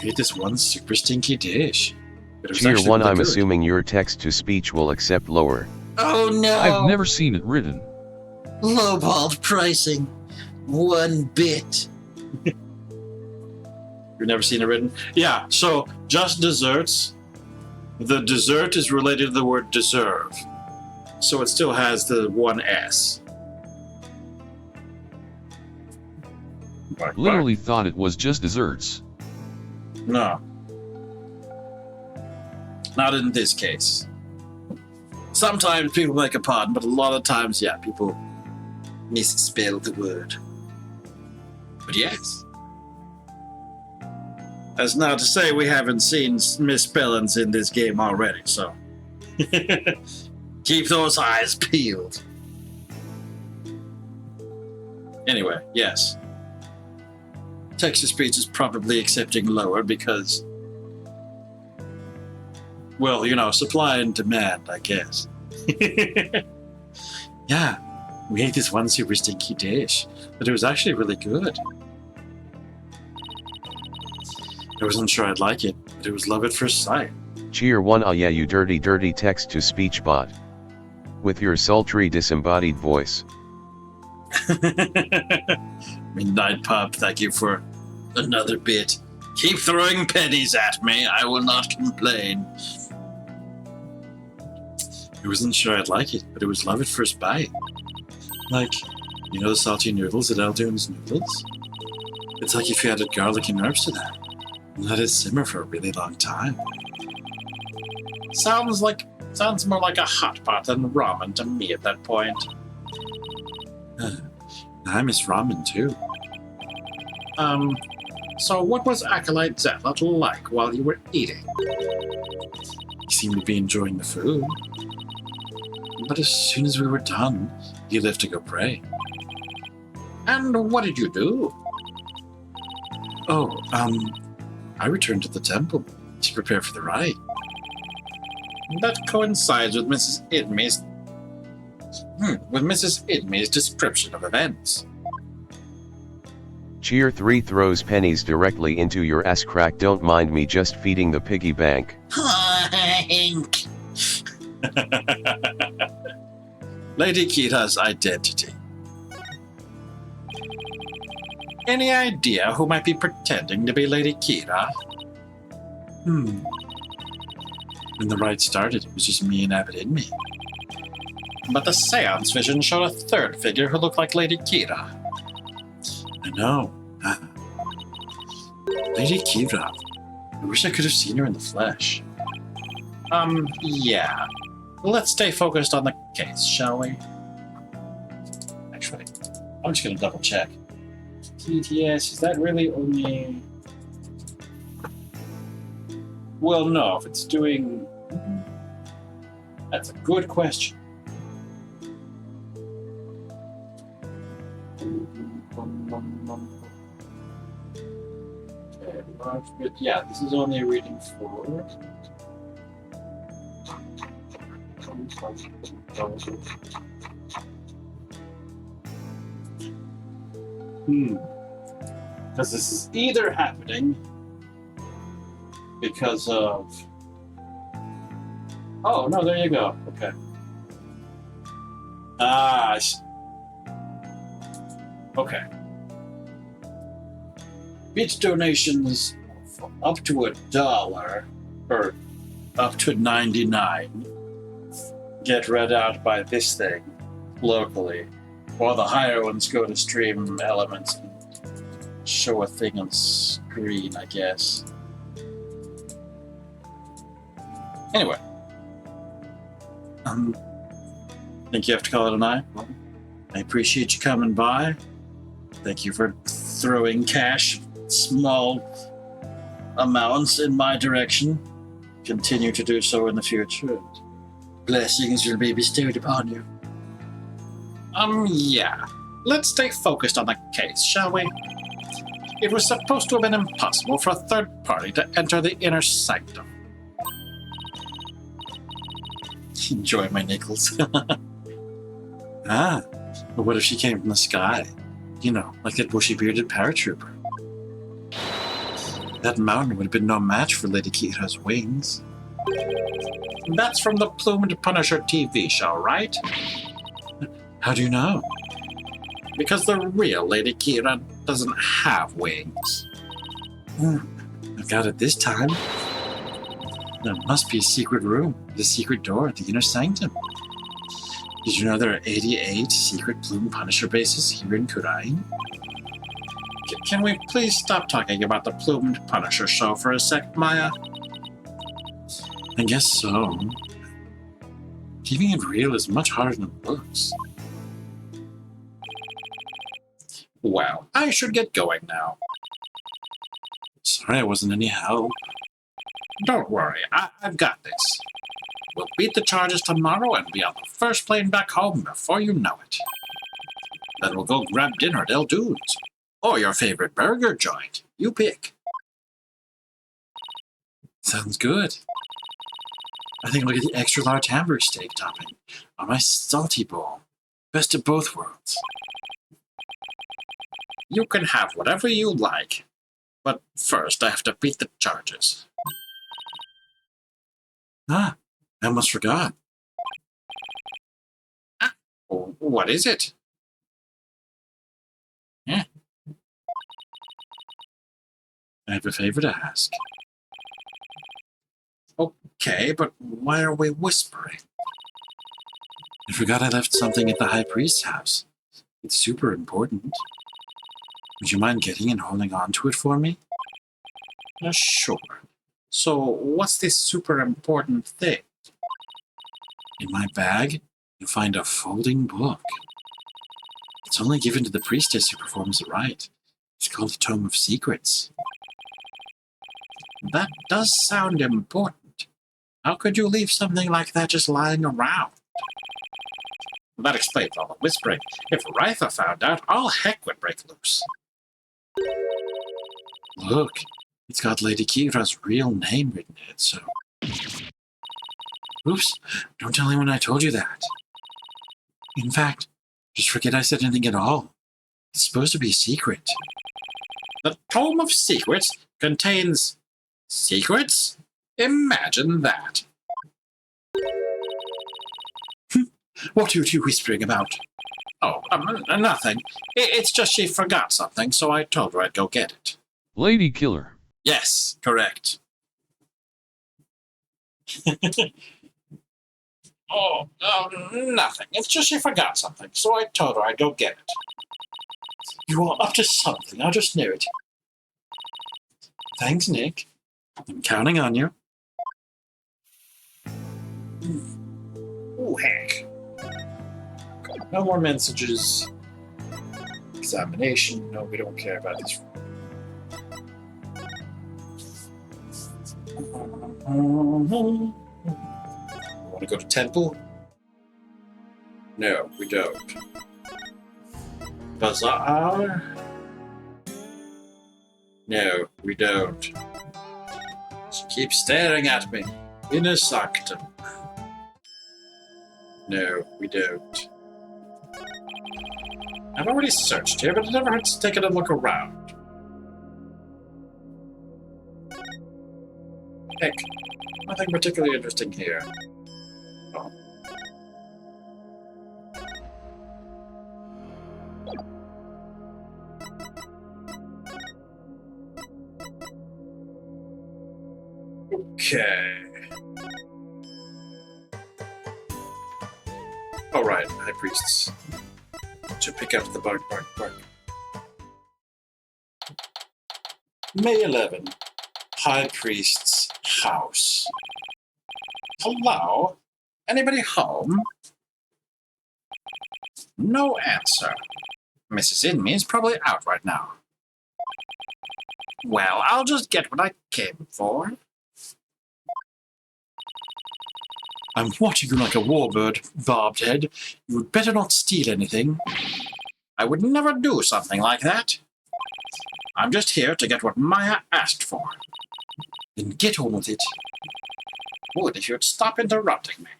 we ate this one super stinky dish. But it was Cheer actually 1. really I'm good. assuming your text-to-speech will accept lower. Oh no! I've never seen it written. Lowballed pricing. 1 bit. You've never seen it written? Yeah, so just desserts. The dessert is related to the word deserve. So it still has the 1 S. Literally thought it was just desserts. No. Not in this case. Sometimes people make a pun, but a lot of times, yeah, people misspell the word. But yes. That's not to say we haven't seen misspellings in this game already, so keep those eyes peeled. Anyway, yes. Text-to-speech is probably accepting lower because, well, you know, supply and demand, I guess. Yeah, we ate this one super stinky dish, but it was actually really good. I wasn't sure I'd like it, but it was love at first sight. Cheer 1. Ah yeah, you dirty text-to-speech bot. With your sultry disembodied voice. Midnight Pup, thank you for another bit. Keep throwing pennies at me, I will not complain. I wasn't sure I'd like it, but it was love at first bite. Like, you know the salty noodles at Eldoon's Noodles? It's like if you added garlic and herbs to that, and let it simmer for a really long time. Sounds more like a hot pot than ramen to me at that point. I miss ramen too. So what was Acolyte Zealot like while you were eating? He seemed to be enjoying the food. But as soon as we were done, he left to go pray. And what did you do? Oh, I returned to the temple to prepare for the rite. That coincides with Mrs. Idmy's description of events. Cheer 3 throws pennies directly into your ass crack. Don't mind me just feeding the piggy bank. Hank. Lady Kira's identity. Any idea who might be pretending to be Lady Kira? When the rite started, it was just me and Abbott in me. But the seance vision showed a third figure who looked like Lady Kira. I know. Lady Kira. I wish I could have seen her in the flesh. Yeah. Let's stay focused on the case, shall we? Actually, I'm just gonna double check. TTS, is that really only... Well, no, if it's doing... That's a good question. Okay, yeah, this is only a reading 4. Because this is either happening because of... Oh, no, there you go. Okay. I see. Okay. Each donations up to $1 or up to 99 get read out by this thing locally, while the higher ones go to stream elements and show a thing on screen, I guess. Anyway, think you have to call it a night? Well, I appreciate you coming by. Thank you for throwing cash, small amounts in my direction. Continue to do so in the future. Blessings will be bestowed upon you. Yeah. Let's stay focused on the case, shall we? It was supposed to have been impossible for a third party to enter the inner sanctum. Enjoy my nickels. But what if she came from the sky? You know, like that bushy-bearded paratrooper. That mountain would have been no match for Lady Kira's wings. That's from the Plumed Punisher TV show, right? How do you know? Because the real Lady Kira doesn't have wings. I've got it this time. There must be a secret room with a secret door at the inner sanctum. Did you know there are 88 secret Plume Punisher bases here in Kurain? Can we please stop talking about the Plumed Punisher show for a sec, Maya? I guess so. Keeping it real is much harder than it looks. Well, I should get going now. Sorry I wasn't any help. Don't worry, I've got this. We'll beat the charges tomorrow and be on the first plane back home before you know it. Then we'll go grab dinner at Eldoon's. Or your favorite burger joint. You pick. Sounds good. I think I'll get the extra large hamburger steak topping on my salty bowl. Best of both worlds. You can have whatever you like. But first, I have to beat the charges. Ah, I almost forgot. What is it? I have a favor to ask. Okay, but why are we whispering? I forgot I left something at the High Priest's house. It's super important. Would you mind getting and holding on to it for me? Sure. So, what's this super important thing? In my bag, you'll find a folding book. It's only given to the priestess who performs the rite. It's called the Tome of Secrets. That does sound important. How could you leave something like that just lying around? That explains all the whispering. If Rite found out, all heck would break loose. Look, it's got Lady Kira's real name written in it, so... Oops, don't tell anyone I told you that. In fact, just forget I said anything at all. It's supposed to be a secret. The Tome of Secrets contains secrets? Imagine that. What are you two whispering about? Oh, nothing. It's just she forgot something, so I told her I'd go get it. Lady Killer. Yes, correct. Nothing. It's just she forgot something, so I told her I'd go get it. You are up to something, I just knew it. Thanks, Nick. I'm counting on you. Oh, heck. No more messages. Examination. No, we don't care about this. Want to go to temple? No, we don't. Bazaar? No, we don't. She keeps staring at me. Inner sanctum. No, we don't. I've already searched here, but it never hurts to take a look around. Heck, nothing particularly interesting here. Oh. Okay. Alright, High Priests. To pick up the bark. May 11. High Priest's house. Hello? Anybody home? No answer. Mrs. Inme is probably out right now. Well, I'll just get what I came for. I'm watching you like a warbird, barbed head. You would better not steal anything. I would never do something like that. I'm just here to get what Maya asked for. Then get on with it. Would if you'd stop interrupting me.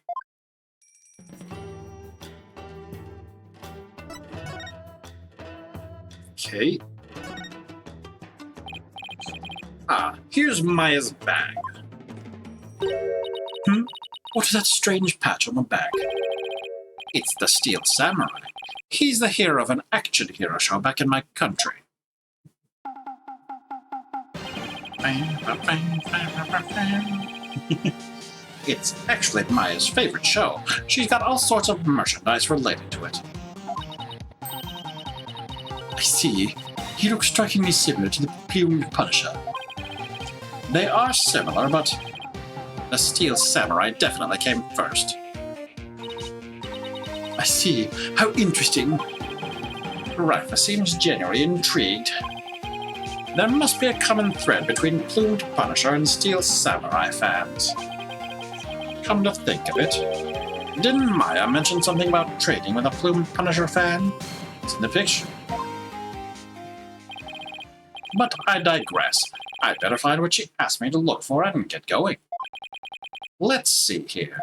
Okay. Here's Maya's bag. What is that strange patch on the back? It's the Steel Samurai. He's the hero of an action hero show back in my country. It's actually Maya's favorite show. She's got all sorts of merchandise related to it. I see. He looks strikingly similar to the plumed Punisher. They are similar, but the Steel Samurai definitely came first. I see. How interesting. Rafa seems genuinely intrigued. There must be a common thread between Plumed Punisher and Steel Samurai fans. Come to think of it, didn't Maya mention something about trading with a Plumed Punisher fan? It's in the picture. But I digress. I'd better find what she asked me to look for and get going. Let's see here.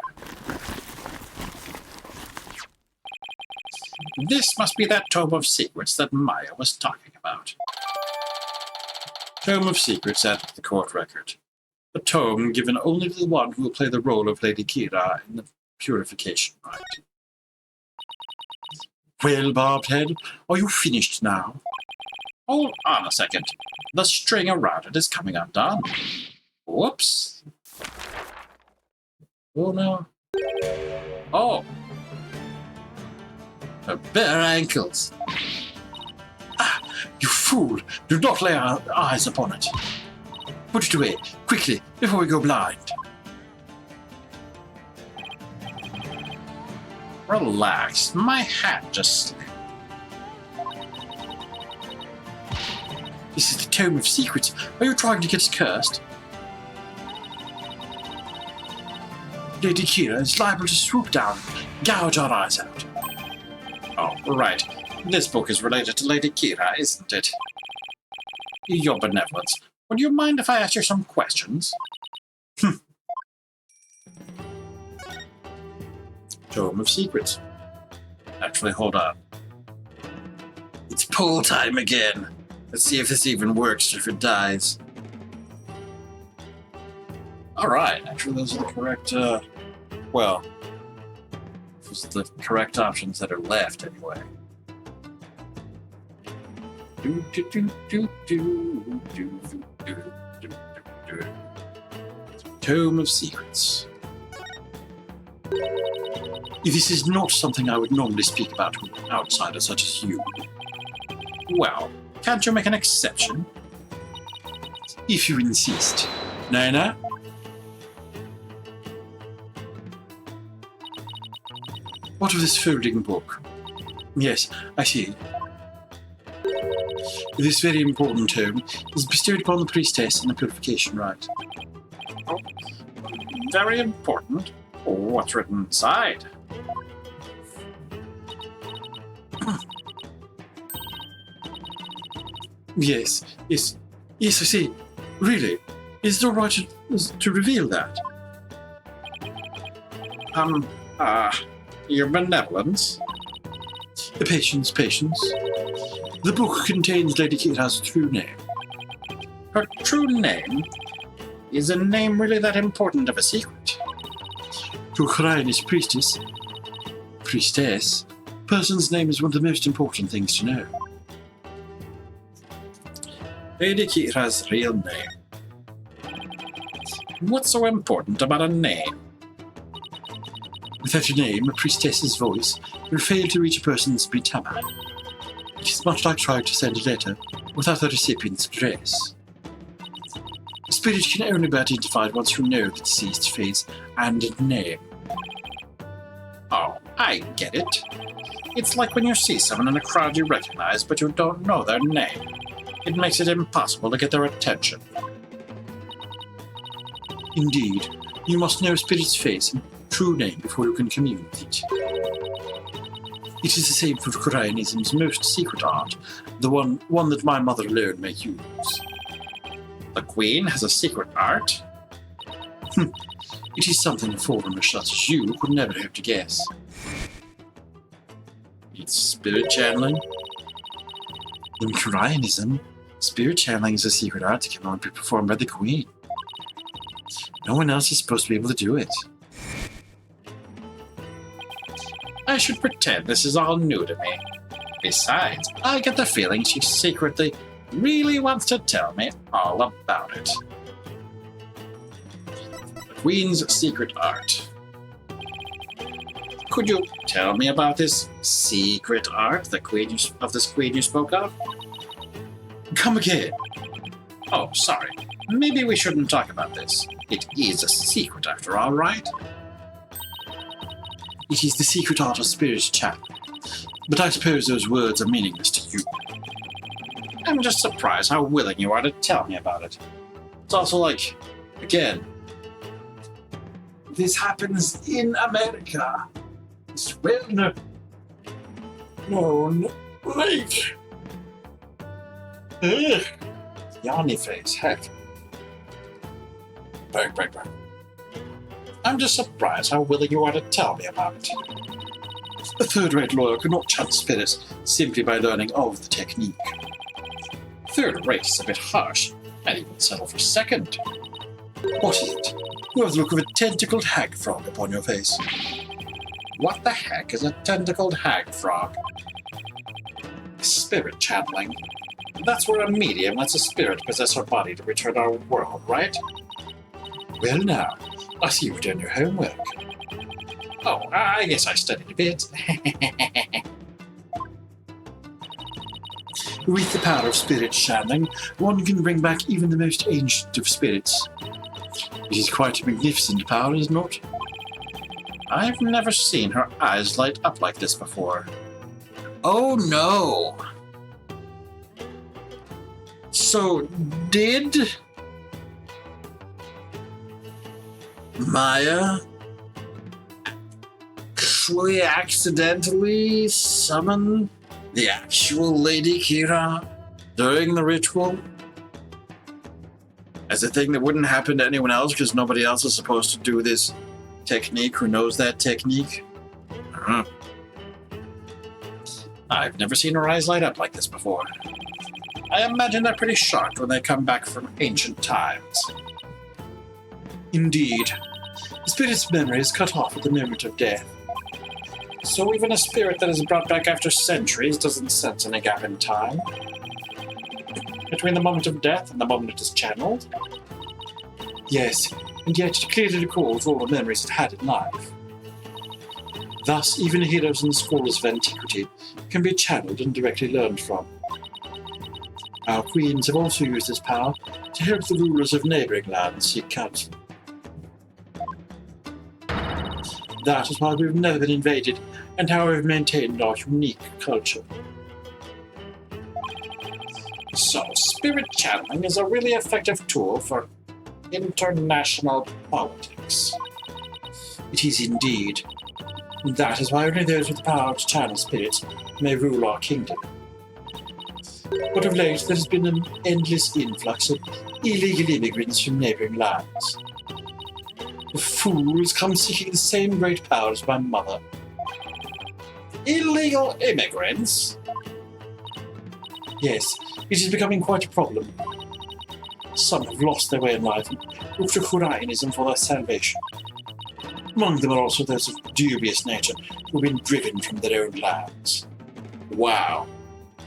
This must be that Tome of Secrets that Maya was talking about. Tome of Secrets added to the court record. A tome given only to the one who will play the role of Lady Kira in the purification rite. Well, Barbed Head, are you finished now? Hold on a second. The string around it is coming undone. Whoops. Oh no. Oh. Her bare ankles. Ah, you fool! Do not lay our eyes upon it. Put it away, quickly, before we go blind. Relax. My hat just slipped. This is the Tome of Secrets. Are you trying to get us cursed? Lady Kira is liable to swoop down and gouge our eyes out. Oh, right. This book is related to Lady Kira, isn't it? Your benevolence. Would you mind if I ask you some questions? Tome of Secrets. Actually, hold on. It's pull time again. Let's see if this even works or if it dies. Alright, actually those are the correct, well, those are the correct options that are left, anyway. Tome of Secrets. This is not something I would normally speak about to an outsider such as you. Well, can't you make an exception? If you insist. Nana? What of this folding book? Yes, I see. This very important tome is bestowed upon the priestess in the purification rite. Oh, very important. What's written inside? Yes, I see. Really? Is it all right to reveal that? Your benevolence? Patience. The book contains Lady Kira's true name. Her true name? Is a name really that important of a secret? To Khurai's priestess, person's name is one of the most important things to know. Lady Kira's real name. What's so important about a name? Without a name, a priestess's voice will fail to reach a person's bitama. It is much like trying to send a letter without the recipient's address. A spirit can only be identified once you know the deceased's face and name. Oh, I get it. It's like when you see someone in a crowd you recognize, but you don't know their name. It makes it impossible to get their attention. Indeed, you must know a spirit's face and true name before you can commune with it. It is the same for Khurainism's most secret art, the one that my mother alone may use. The Queen has a secret art? It is something a foreigner such as you could never hope to guess. It's spirit channeling? In Khurainism, spirit channeling is a secret art that can only be performed by the Queen. No one else is supposed to be able to do it. I should pretend this is all new to me. Besides, I get the feeling she secretly really wants to tell me all about it. The Queen's secret art. Could you tell me about this secret art, of this Queen you spoke of? Come again. Oh, sorry. Maybe we shouldn't talk about this. It is a secret after all, right? It is the secret art of spirit channel. But I suppose those words are meaningless to you. I'm just surprised how willing you are to tell me about it. It's also like, again, This happens in America. It's well known lake. Ugh. Yanni face, heck. Bang. I'm just surprised how willing you are to tell me about it. A third-rate lawyer could not chant spirits simply by learning of the technique. Third rate is a bit harsh. I'd even settle for second. What is it? You have the look of a tentacled hag frog upon your face. What the heck is a tentacled hag frog? Spirit channeling. That's where a medium lets a spirit possess her body to return our world, right? Well now, I see you've done your homework. Oh, I guess I studied a bit. With the power of spirit channeling, one can bring back even the most ancient of spirits. It is quite a magnificent power, is it not? I've never seen her eyes light up like this before. Oh no! So, did Maya actually accidentally summon the actual Lady Kira during the ritual? As a thing that wouldn't happen to anyone else because nobody else is supposed to do this technique who knows that technique? I've never seen her eyes light up like this before. I imagine they're pretty shocked when they come back from ancient times. Indeed. The spirit's memory is cut off at the moment of death. So even a spirit that is brought back after centuries doesn't sense any gap in time between the moment of death and the moment it is channeled? Yes, and yet it clearly recalls all the memories it had in life. Thus, even heroes and scholars of antiquity can be channeled and directly learned from. Our queens have also used this power to help the rulers of neighbouring lands seek counsel. That is why we've never been invaded and how we've maintained our unique culture. So, spirit channeling is a really effective tool for international politics. It is indeed. And that is why only those with the power to channel spirits may rule our kingdom. But of late, there has been an endless influx of illegal immigrants from neighbouring lands. The fools come seeking the same great power as my mother. Illegal immigrants? Yes, it is becoming quite a problem. Some have lost their way in life and look to Kuraianism for their salvation. Among them are also those of dubious nature who have been driven from their own lands. Wow.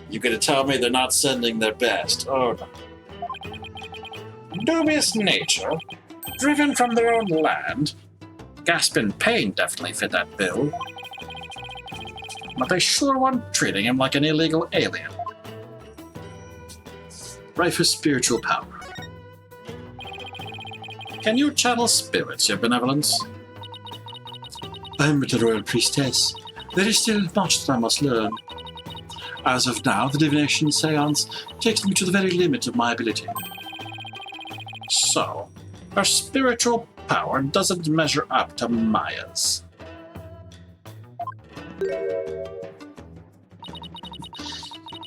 You gonna tell me they're not sending their best? Oh no. Dubious nature? Driven from their own land? Gasp and pain definitely fit that bill. But they sure weren't treating him like an illegal alien. Right for spiritual power. Can you channel spirits, your benevolence? I'm but a royal priestess. There is still much that I must learn. As of now, the divination seance takes me to the very limit of my ability. So, her spiritual power doesn't measure up to Maya's.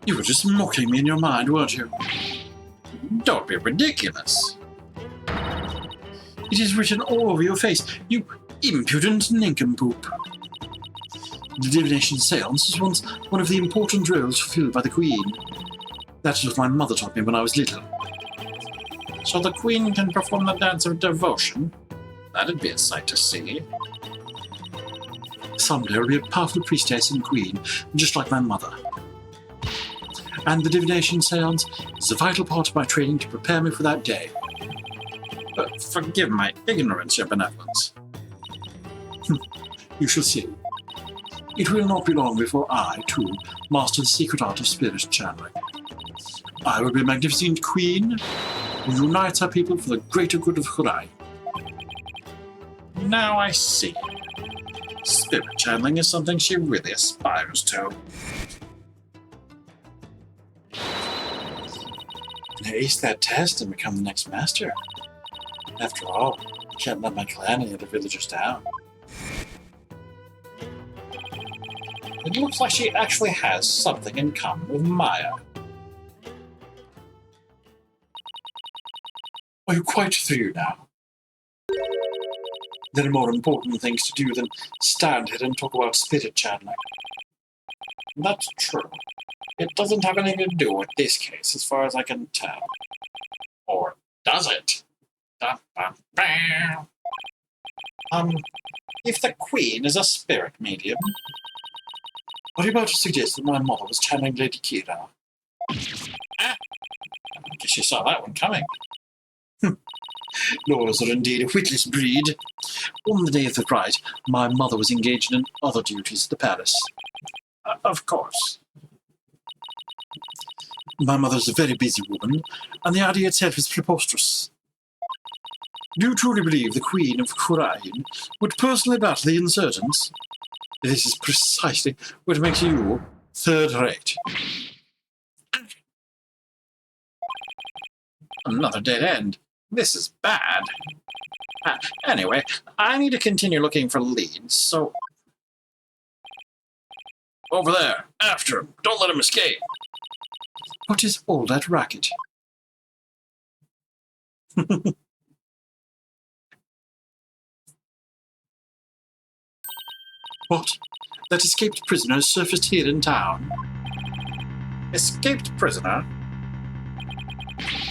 You were just mocking me in your mind, weren't you? Don't be ridiculous. It is written all over your face, you impudent nincompoop. The divination seance is once one of the important roles fulfilled by the Queen. That is what my mother taught me when I was little. So the Queen can perform the dance of devotion? That'd be a sight to see. Someday I'll be a powerful priestess and queen, just like my mother. And the divination seance is a vital part of my training to prepare me for that day. But forgive my ignorance, your benevolence. You shall see. It will not be long before I, too, master the secret art of spirit channeling. I will be a magnificent queen who unites our people for the greater good of Hurai. Now I see. Spirit channeling is something she really aspires to. Ace that test and become the next master. After all, I can't let my clan and the other villagers down. It looks like she actually has something in common with Maya. Are you quite through now? There are more important things to do than stand here and talk about spirit channeling. That's true. It doesn't have anything to do with this case, as far as I can tell. Or does it? If the Queen is a spirit medium, Are you about to suggest that my mother was channeling Lady Kira? I guess you saw that one coming. Lawyers are indeed a witless breed. On the day of the rite, my mother was engaged in other duties at the palace. Of course. My mother's a very busy woman, and the idea itself is preposterous. Do you truly believe the Queen of Khurain would personally battle the insurgents? This is precisely what makes you third-rate. Another dead end. This is bad. Anyway, I need to continue looking for leads, so... Over there, after him. Don't let him escape. What is all that racket? What? That escaped prisoner has surfaced here in town? Escaped prisoner?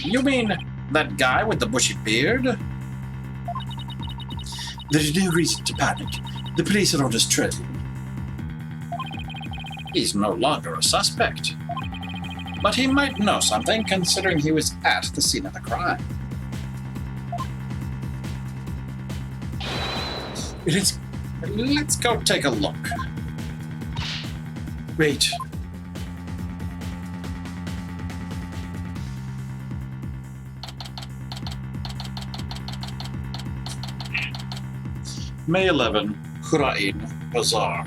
You mean that guy with the bushy beard? There is no reason to panic. The police are on his trail. He's no longer a suspect. But he might know something, considering he was at the scene of the crime. Let's go take a look. Wait. May 11, Khurain Bazaar.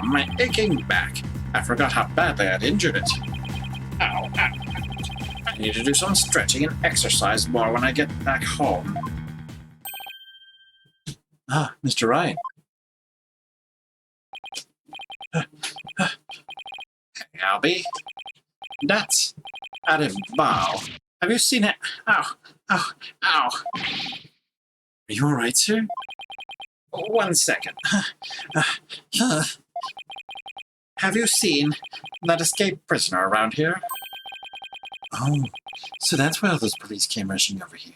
My aching back. I forgot how badly I'd injured it. Ow, ow. I need to do some stretching and exercise more when I get back home. Ah, Mr. Ryan. Hey, Albie. That's out of bow. Have you seen it? Ow, ow, ow. Are you all right, sir? 1 second. Have you seen that escaped prisoner around here? Oh, so that's why all those police came rushing over here.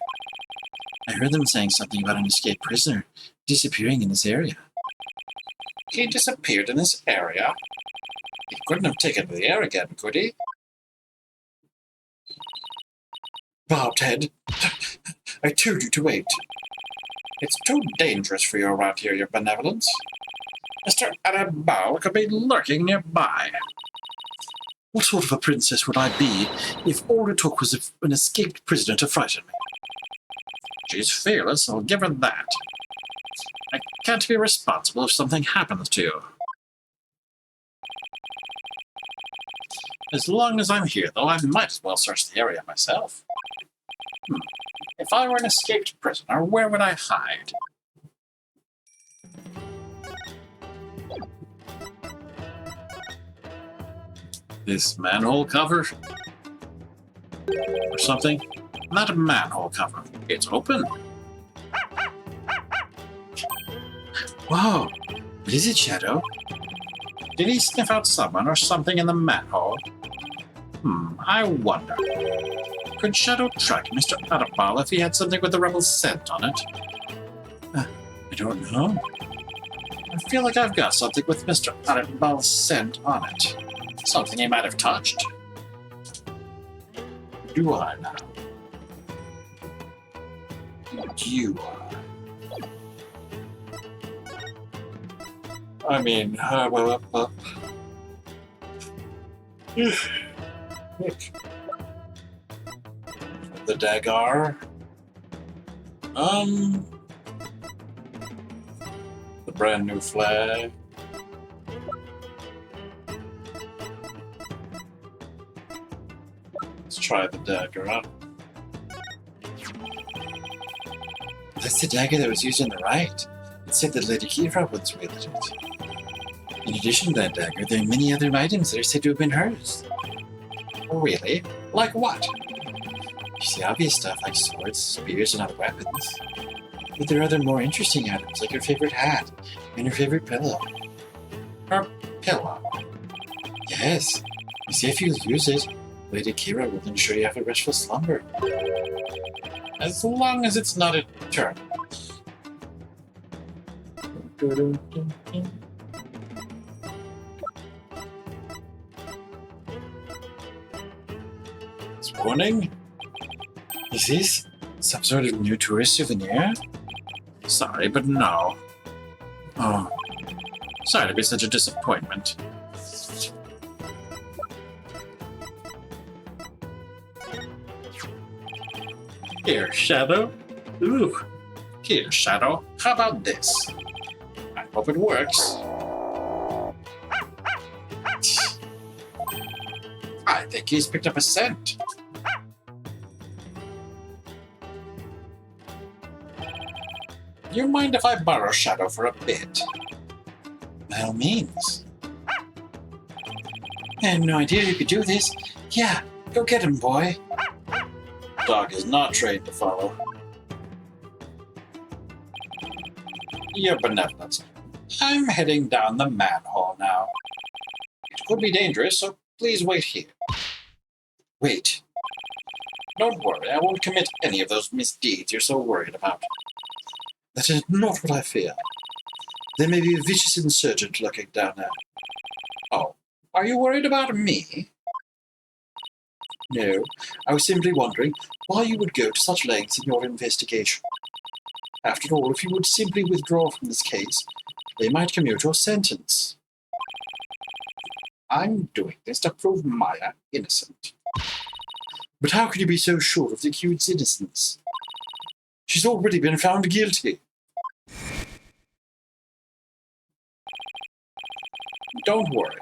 I heard them saying something about an escaped prisoner disappearing in this area. He disappeared in this area? He couldn't have taken to the air again, could he? Bobhead, I told you to wait. It's too dangerous for you around here, your benevolence. Mr. Arabal could be lurking nearby. What sort of a princess would I be if all it took was an escaped prisoner to frighten me? She's fearless, I'll give her that. I can't be responsible if something happens to you. As long as I'm here, though, I might as well search the area myself. If I were an escaped prisoner, where would I hide? This manhole cover? Or something? Not a manhole cover. It's open. Wow, what is it, Shadow? Did he sniff out someone or something in the manhole? I wonder. Could Shadow track Mr. Arabal if he had something with the rebel scent on it? I don't know. I feel like I've got something with Mr. Arabal's scent on it. Something he might have touched. Do I now? You are. I mean, the dagger. The brand new flag. Let's try the dagger out. That's the dagger that was used on the Rite. It said that Lady Kira once wielded it. In addition to that dagger, there are many other items that are said to have been hers. Really? Like what? You see obvious stuff like swords, spears, and other weapons. But there are other more interesting items like her favorite hat and her favorite pillow. Her pillow. Yes, You see, if you use it, Lady Kira will ensure you have a restful slumber. As long as it's not a turn. It's warning. Is this some sort of new tourist souvenir? Sorry, but no. Oh. Sorry to be such a disappointment. Here, Shadow. Ooh. Here, Shadow. How about this? I hope it works. I think he's picked up a scent. You mind if I borrow Shadow for a bit? By all means. I had no idea you could do this. Yeah, go get him, boy. Dog is not trained to follow. Your benevolence. I'm heading down the manhole now. It could be dangerous, so please wait here. Wait. Don't worry, I won't commit any of those misdeeds you're so worried about. That is not what I fear. There may be a vicious insurgent lurking down there. Oh, are you worried about me? No, I was simply wondering why you would go to such lengths in your investigation. After all, if you would simply withdraw from this case, they might commute your sentence. I'm doing this to prove Maya innocent. But how can you be so sure of the accused's innocence? She's already been found guilty. Don't worry.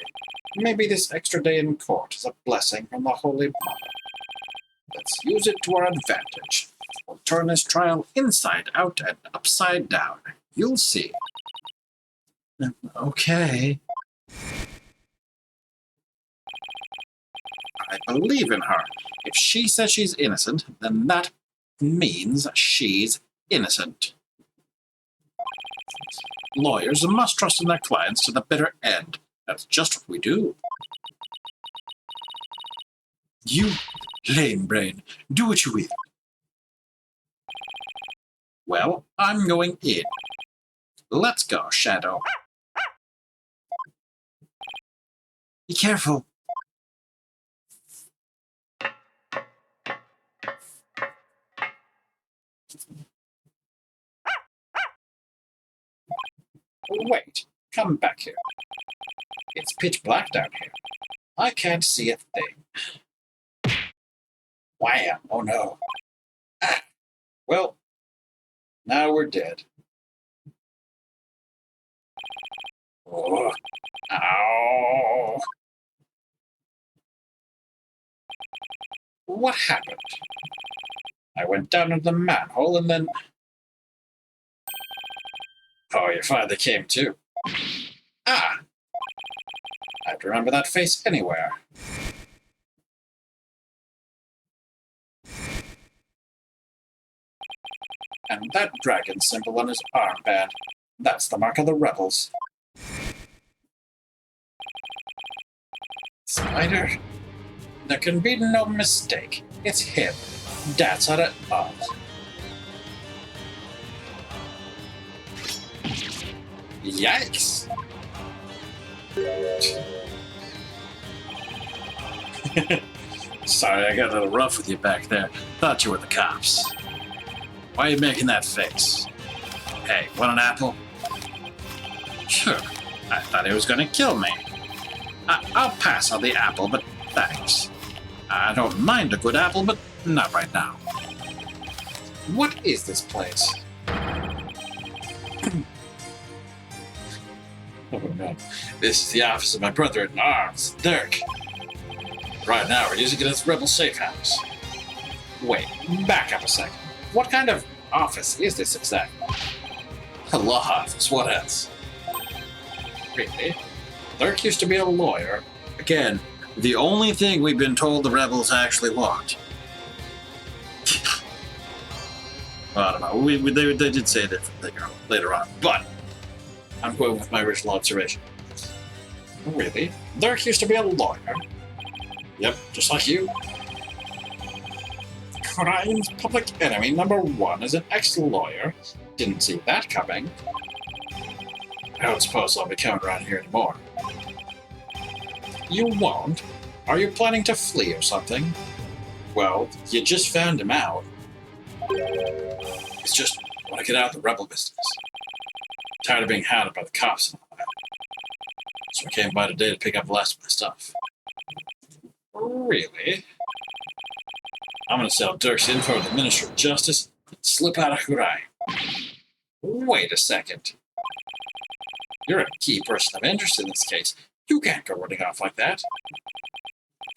Maybe this extra day in court is a blessing from the Holy Mother. Let's use it to our advantage. We'll turn this trial inside out and upside down. You'll see. Okay. I believe in her. If she says she's innocent, then that means she's innocent. Lawyers must trust in their clients to the bitter end. That's just what we do. You lame brain. Do what you will. Well, I'm going in. Let's go, Shadow. Be careful. Wait, come back here. It's pitch black down here. I can't see a thing. Wham! Oh no. Ah. Well, now we're dead. Oh. Ow! What happened? I went down into the manhole and then... Oh, you finally came too. Ah! I'd remember that face anywhere. And that dragon symbol on his armband. That's the mark of the rebels. Spider? There can be no mistake. It's him. That's out of us. Yikes! Sorry, I got a little rough with you back there. Thought you were the cops. Why are you making that face? Hey, want an apple? Sure. I thought he was going to kill me. I'll pass on the apple, but thanks. I don't mind a good apple, but not right now. What is this place? Oh no. This is the office of my brother-in-arms, Dirk. Right now we're using it as Rebel Safe House. Wait, back up a second. What kind of office is this exactly? A law office, what else? Really? Dirk used to be a lawyer. Again, the only thing we've been told the rebels actually want. Well, I don't know. They did say a different thing later on, but I'm going with my original observation. Really? Dirk used to be a lawyer. Yep, just like you. Crime's public enemy #1 is an ex-lawyer. Didn't see that coming. I don't suppose I'll be coming around here anymore. You won't? Are you planning to flee or something? Well, you just found him out. It's just, I want to get out of the rebel business. Tired of being hounded by the cops and all that. So I came by today to pick up the last of my stuff. Really? I'm gonna sell Dirk's info to the Minister of Justice and slip out of Rite. Wait a second. You're a key person of interest in this case. You can't go running off like that.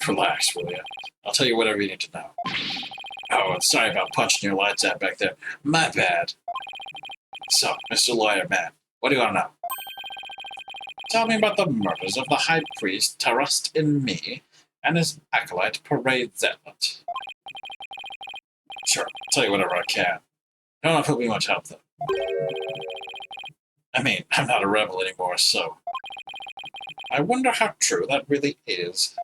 Relax, will you? I'll tell you whatever you need to know. Oh, and sorry about punching your lights out back there. My bad. So, Mr. Lawyer Man, what do you want to know? Tell me about the murders of the High Priest Tarust in Me and his acolyte Parade Zealot. Sure, I'll tell you whatever I can. Don't know if it'll be much help, though. I mean, I'm not a rebel anymore, so... I wonder how true that really is.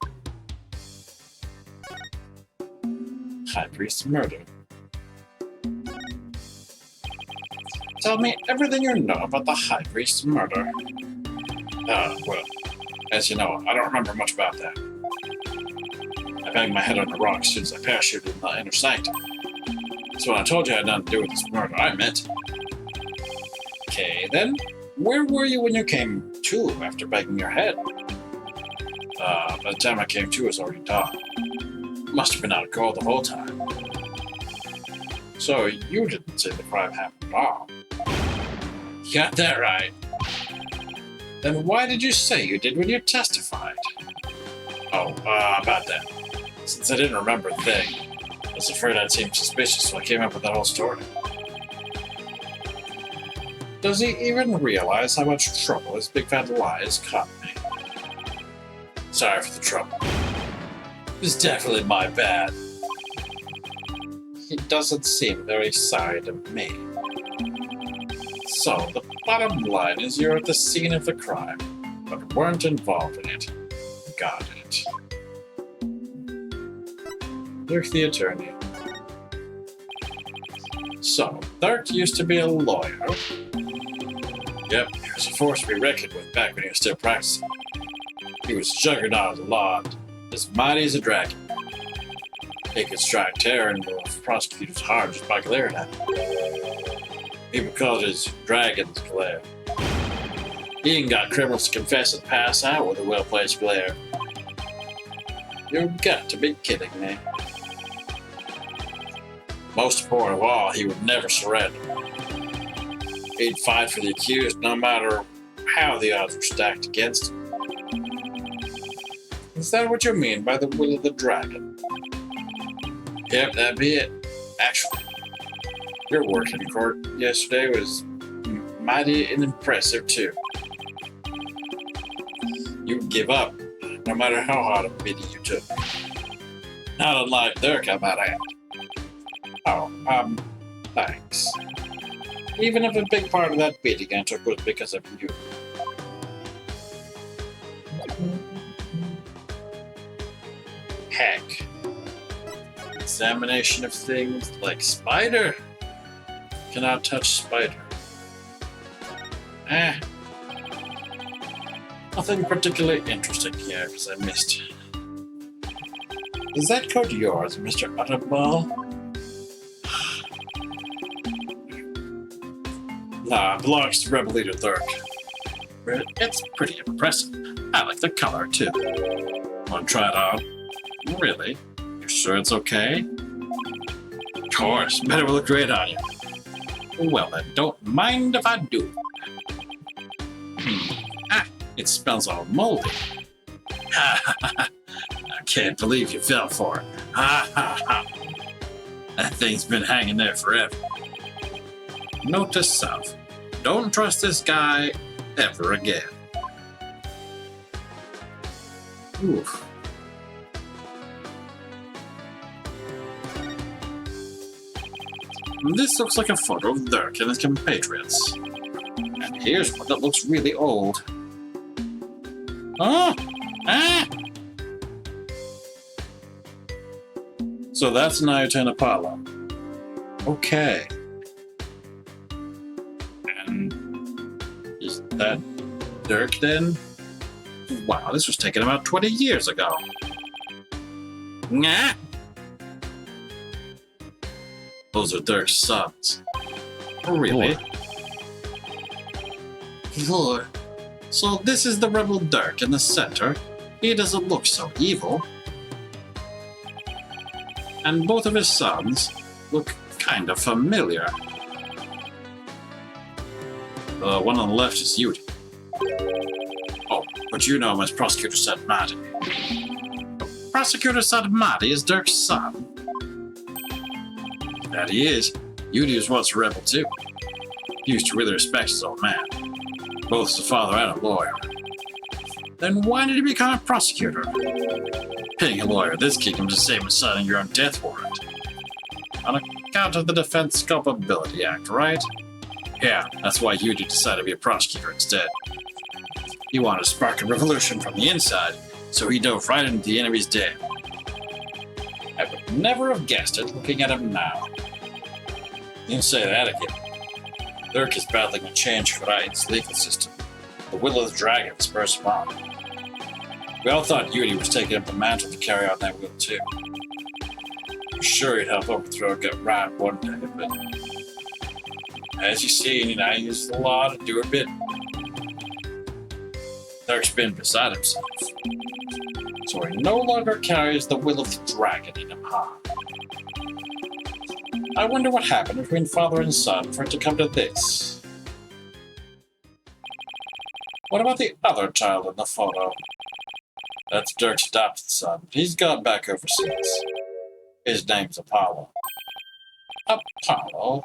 High Priest murdered. Tell me everything you know about the High Priest's murder. Well, as you know, I don't remember much about that. I banged my head on the rock as soon as I parachuted in the inner sanctum. So when I told you I had nothing to do with this murder, I meant it. Okay, then. Where were you when you came to after banging your head? By the time I came to, it was already dawn. Must have been out cold the whole time. So you didn't say the crime happened at all. You got that right. Then why did you say you did when you testified? Oh, about that. Since I didn't remember a thing, I was afraid I'd seem suspicious, so I came up with that whole story. Does he even realize how much trouble his big fat lies caught me? Sorry for the trouble. It was definitely my bad. He doesn't seem very sorry to me. So, the bottom line is you're at the scene of the crime, but weren't involved in it. Got it. Dirk the attorney. So, Dirk used to be a lawyer. Yep, he was a force to be reckoned with back when he was still practicing. He was a juggernaut of the law, as mighty as a dragon. He could strike terror into prosecutors hard just by glaring at them. People called it his dragon's glare. He even got criminals to confess and pass out with a well-placed glare. You've got to be kidding me. Most important of all, he would never surrender. He'd fight for the accused no matter how the odds were stacked against him. Is that what you mean by the will of the dragon? Yep, that'd be it. Actually, your work in court yesterday was mighty and impressive, too. You'd give up, no matter how hard a beating you took. Not unlike Dirk, I might add. Oh, thanks. Even if a big part of that beating I took was because of you. Heck. Examination of things like spider. Cannot touch spider. Nothing particularly interesting here because I missed. Is that coat yours, Mr. Utterball? Nah, it belongs to Rebel Leader Dirk. It's pretty impressive. I like the color, too. Want to try it on? Really? You're sure it's okay? Of course, better will look great on you. Well then, don't mind if I do. It smells all moldy. I can't believe you fell for it. That thing's been hanging there forever. Note to self, don't trust this guy ever again. Oof. This looks like a photo of Dirk and his compatriots. And here's one that looks really old. Oh! So that's Naota and Apollo. Okay. And is that Dirk then? Wow, this was taken about 20 years ago. Nah. Those are Dirk's sons. Really? Lord. So this is the rebel Dirk in the center. He doesn't look so evil. And both of his sons look kind of familiar. The one on the left is Yudi. Oh, but you know him as Prosecutor Sadmati. Prosecutor Sadmati is Dirk's son. That he is. Yudi was once a rebel too. He used to really respect his old man, both as a father and a lawyer. Then why did he become a prosecutor? Paying a lawyer in this kingdom is the same as signing your own death warrant. On account of the Defense Culpability Act, right? Yeah, that's why Yudi decided to be a prosecutor instead. He wanted to spark a revolution from the inside, so he dove right into the enemy's den. I would never have guessed it looking at him now. You can say that again. Dirk is battling a change for Rite's legal system. The will of the dragon spurs him on. We all thought Yudi was taking up the mantle to carry out that will too. I'm sure he'd help overthrow Rite one day, but as you see, he used the law to do her bidding. Dirk's been beside himself, so he no longer carries the will of the dragon in him, huh? I wonder what happened between father and son for it to come to this. What about the other child in the photo? That's Dirk's adopted son. He's gone back overseas. His name's Apollo. Apollo?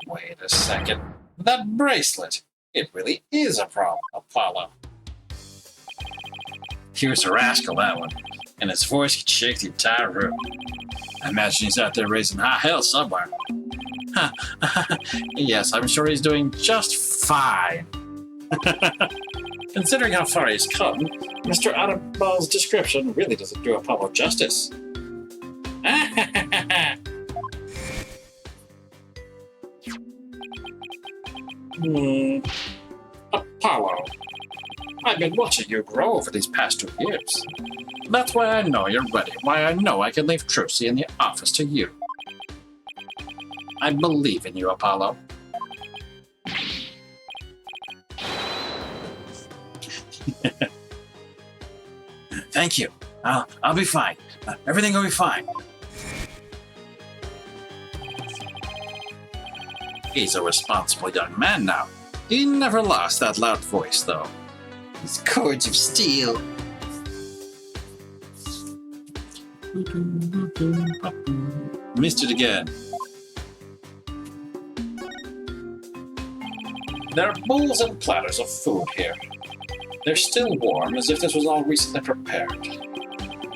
Wait a second. That bracelet! It really is a problem, Apollo. He was a rascal, that one. And his voice could shake the entire room. I imagine he's out there raising high hell somewhere. Yes, I'm sure he's doing just fine. Considering how far he's come, Mr. Adambal's description really doesn't do Apollo justice. Apollo, I've been watching you grow over these past 2 years. That's why I know you're ready, why I know I can leave Trucy in the office to you. I believe in you, Apollo. Thank you. I'll be fine. Everything will be fine. He's a responsible young man now. He never lost that loud voice, though. His cords of steel. Missed it again. There are bowls and platters of food here. They're still warm, as if this was all recently prepared.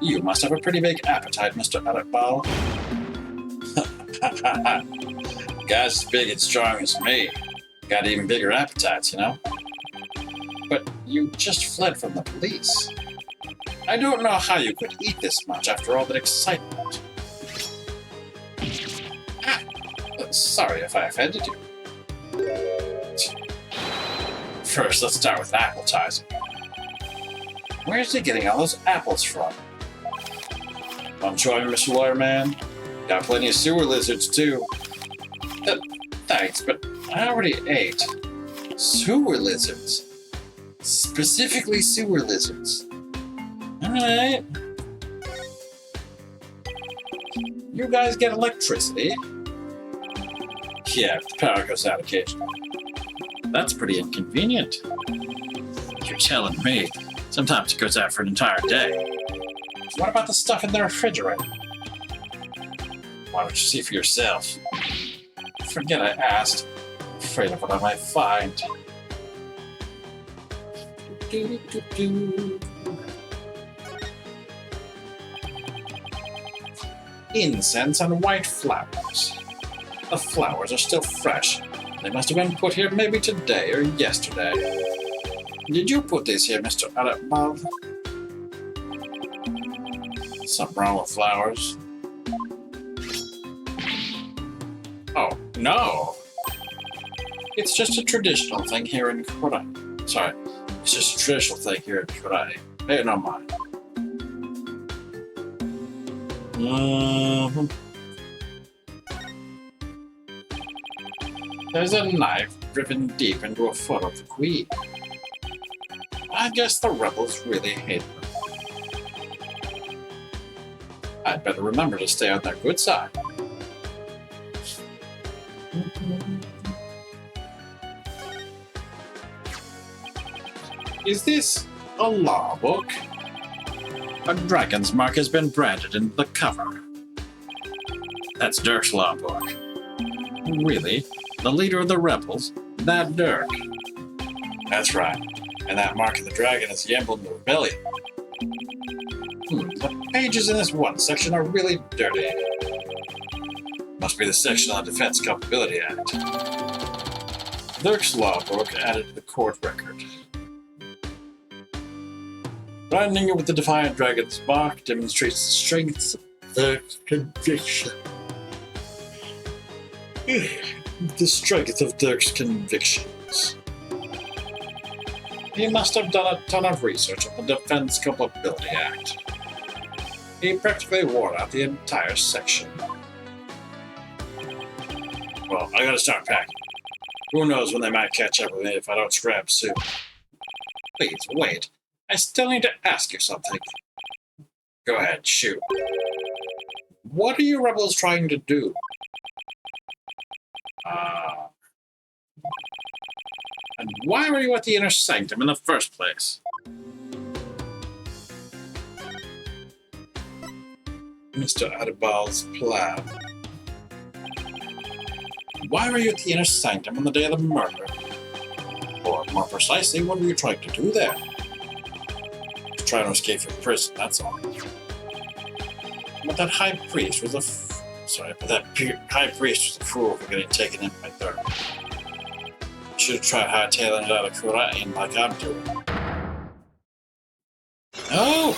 You must have a pretty big appetite, Mr. Adakbal. Guys as big and strong as me got even bigger appetites, you know? But you just fled from the police. I don't know how you could eat this much after all that excitement. Sorry if I offended you. First, let's start with appetizing. Where's he getting all those apples from? Want to join me, Mr. Lawyer Man? Got plenty of sewer lizards, too. Thanks, but I already ate. Sewer lizards? Specifically sewer lizards. Alright. You guys get electricity? Yeah, the power goes out occasionally. That's pretty inconvenient. You're telling me. Sometimes it goes out for an entire day. What about the stuff in the refrigerator? Why don't you see for yourself? Forget I asked. I'm afraid of what I might find. Incense and white flowers. The flowers are still fresh. They must have been put here maybe today or yesterday. Did you put these here, Mr. Adambalv? Something wrong with flowers? Oh, no. It's just a traditional thing here in Kurai. Sorry, it's just a traditional thing here in Kurai. Pay no mind. There's a knife driven deep into a foot of the queen. I guess the rebels really hate them. I'd better remember to stay on their good side. Is this a law book? A dragon's mark has been branded in the cover. That's Dirk's law book. Really? The leader of the rebels? That Dirk? That's right. And that mark of the dragon is the emblem of the rebellion. The pages in this one section are really dirty. Must be the section on the Defense Culpability Act. Dirk's law book added to the court record. Branding it with the Defiant Dragon's mark demonstrates the strength of Dirk's conviction. The strength of Dirk's convictions. He must have done a ton of research on the Defense Culpability Act. He practically wore out the entire section. Well, I gotta start packing. Who knows when they might catch up with me if I don't scrap soon. Please, wait. I still need to ask you something. Go ahead, shoot. What are you rebels trying to do? And why were you at the Inner Sanctum in the first place? Mr. Adibal's plan. Why were you at the Inner Sanctum on the day of the murder? Or more precisely, what were you trying to do there? Trying to escape from prison, that's all. But that high priest was a high priest was a fool for getting taken in by Dirk. Should have tried hightailing it out of Kurai like I'm doing. Oh!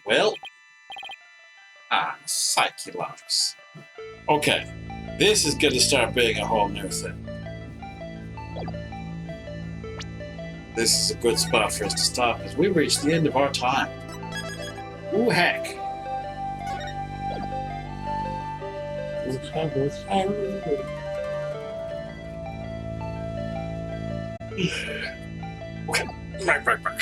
Well, Psyche locks. Okay, this is gonna start being a whole new thing. This is a good spot for us to stop as we reach the end of our time. Ooh, heck. Okay, right back.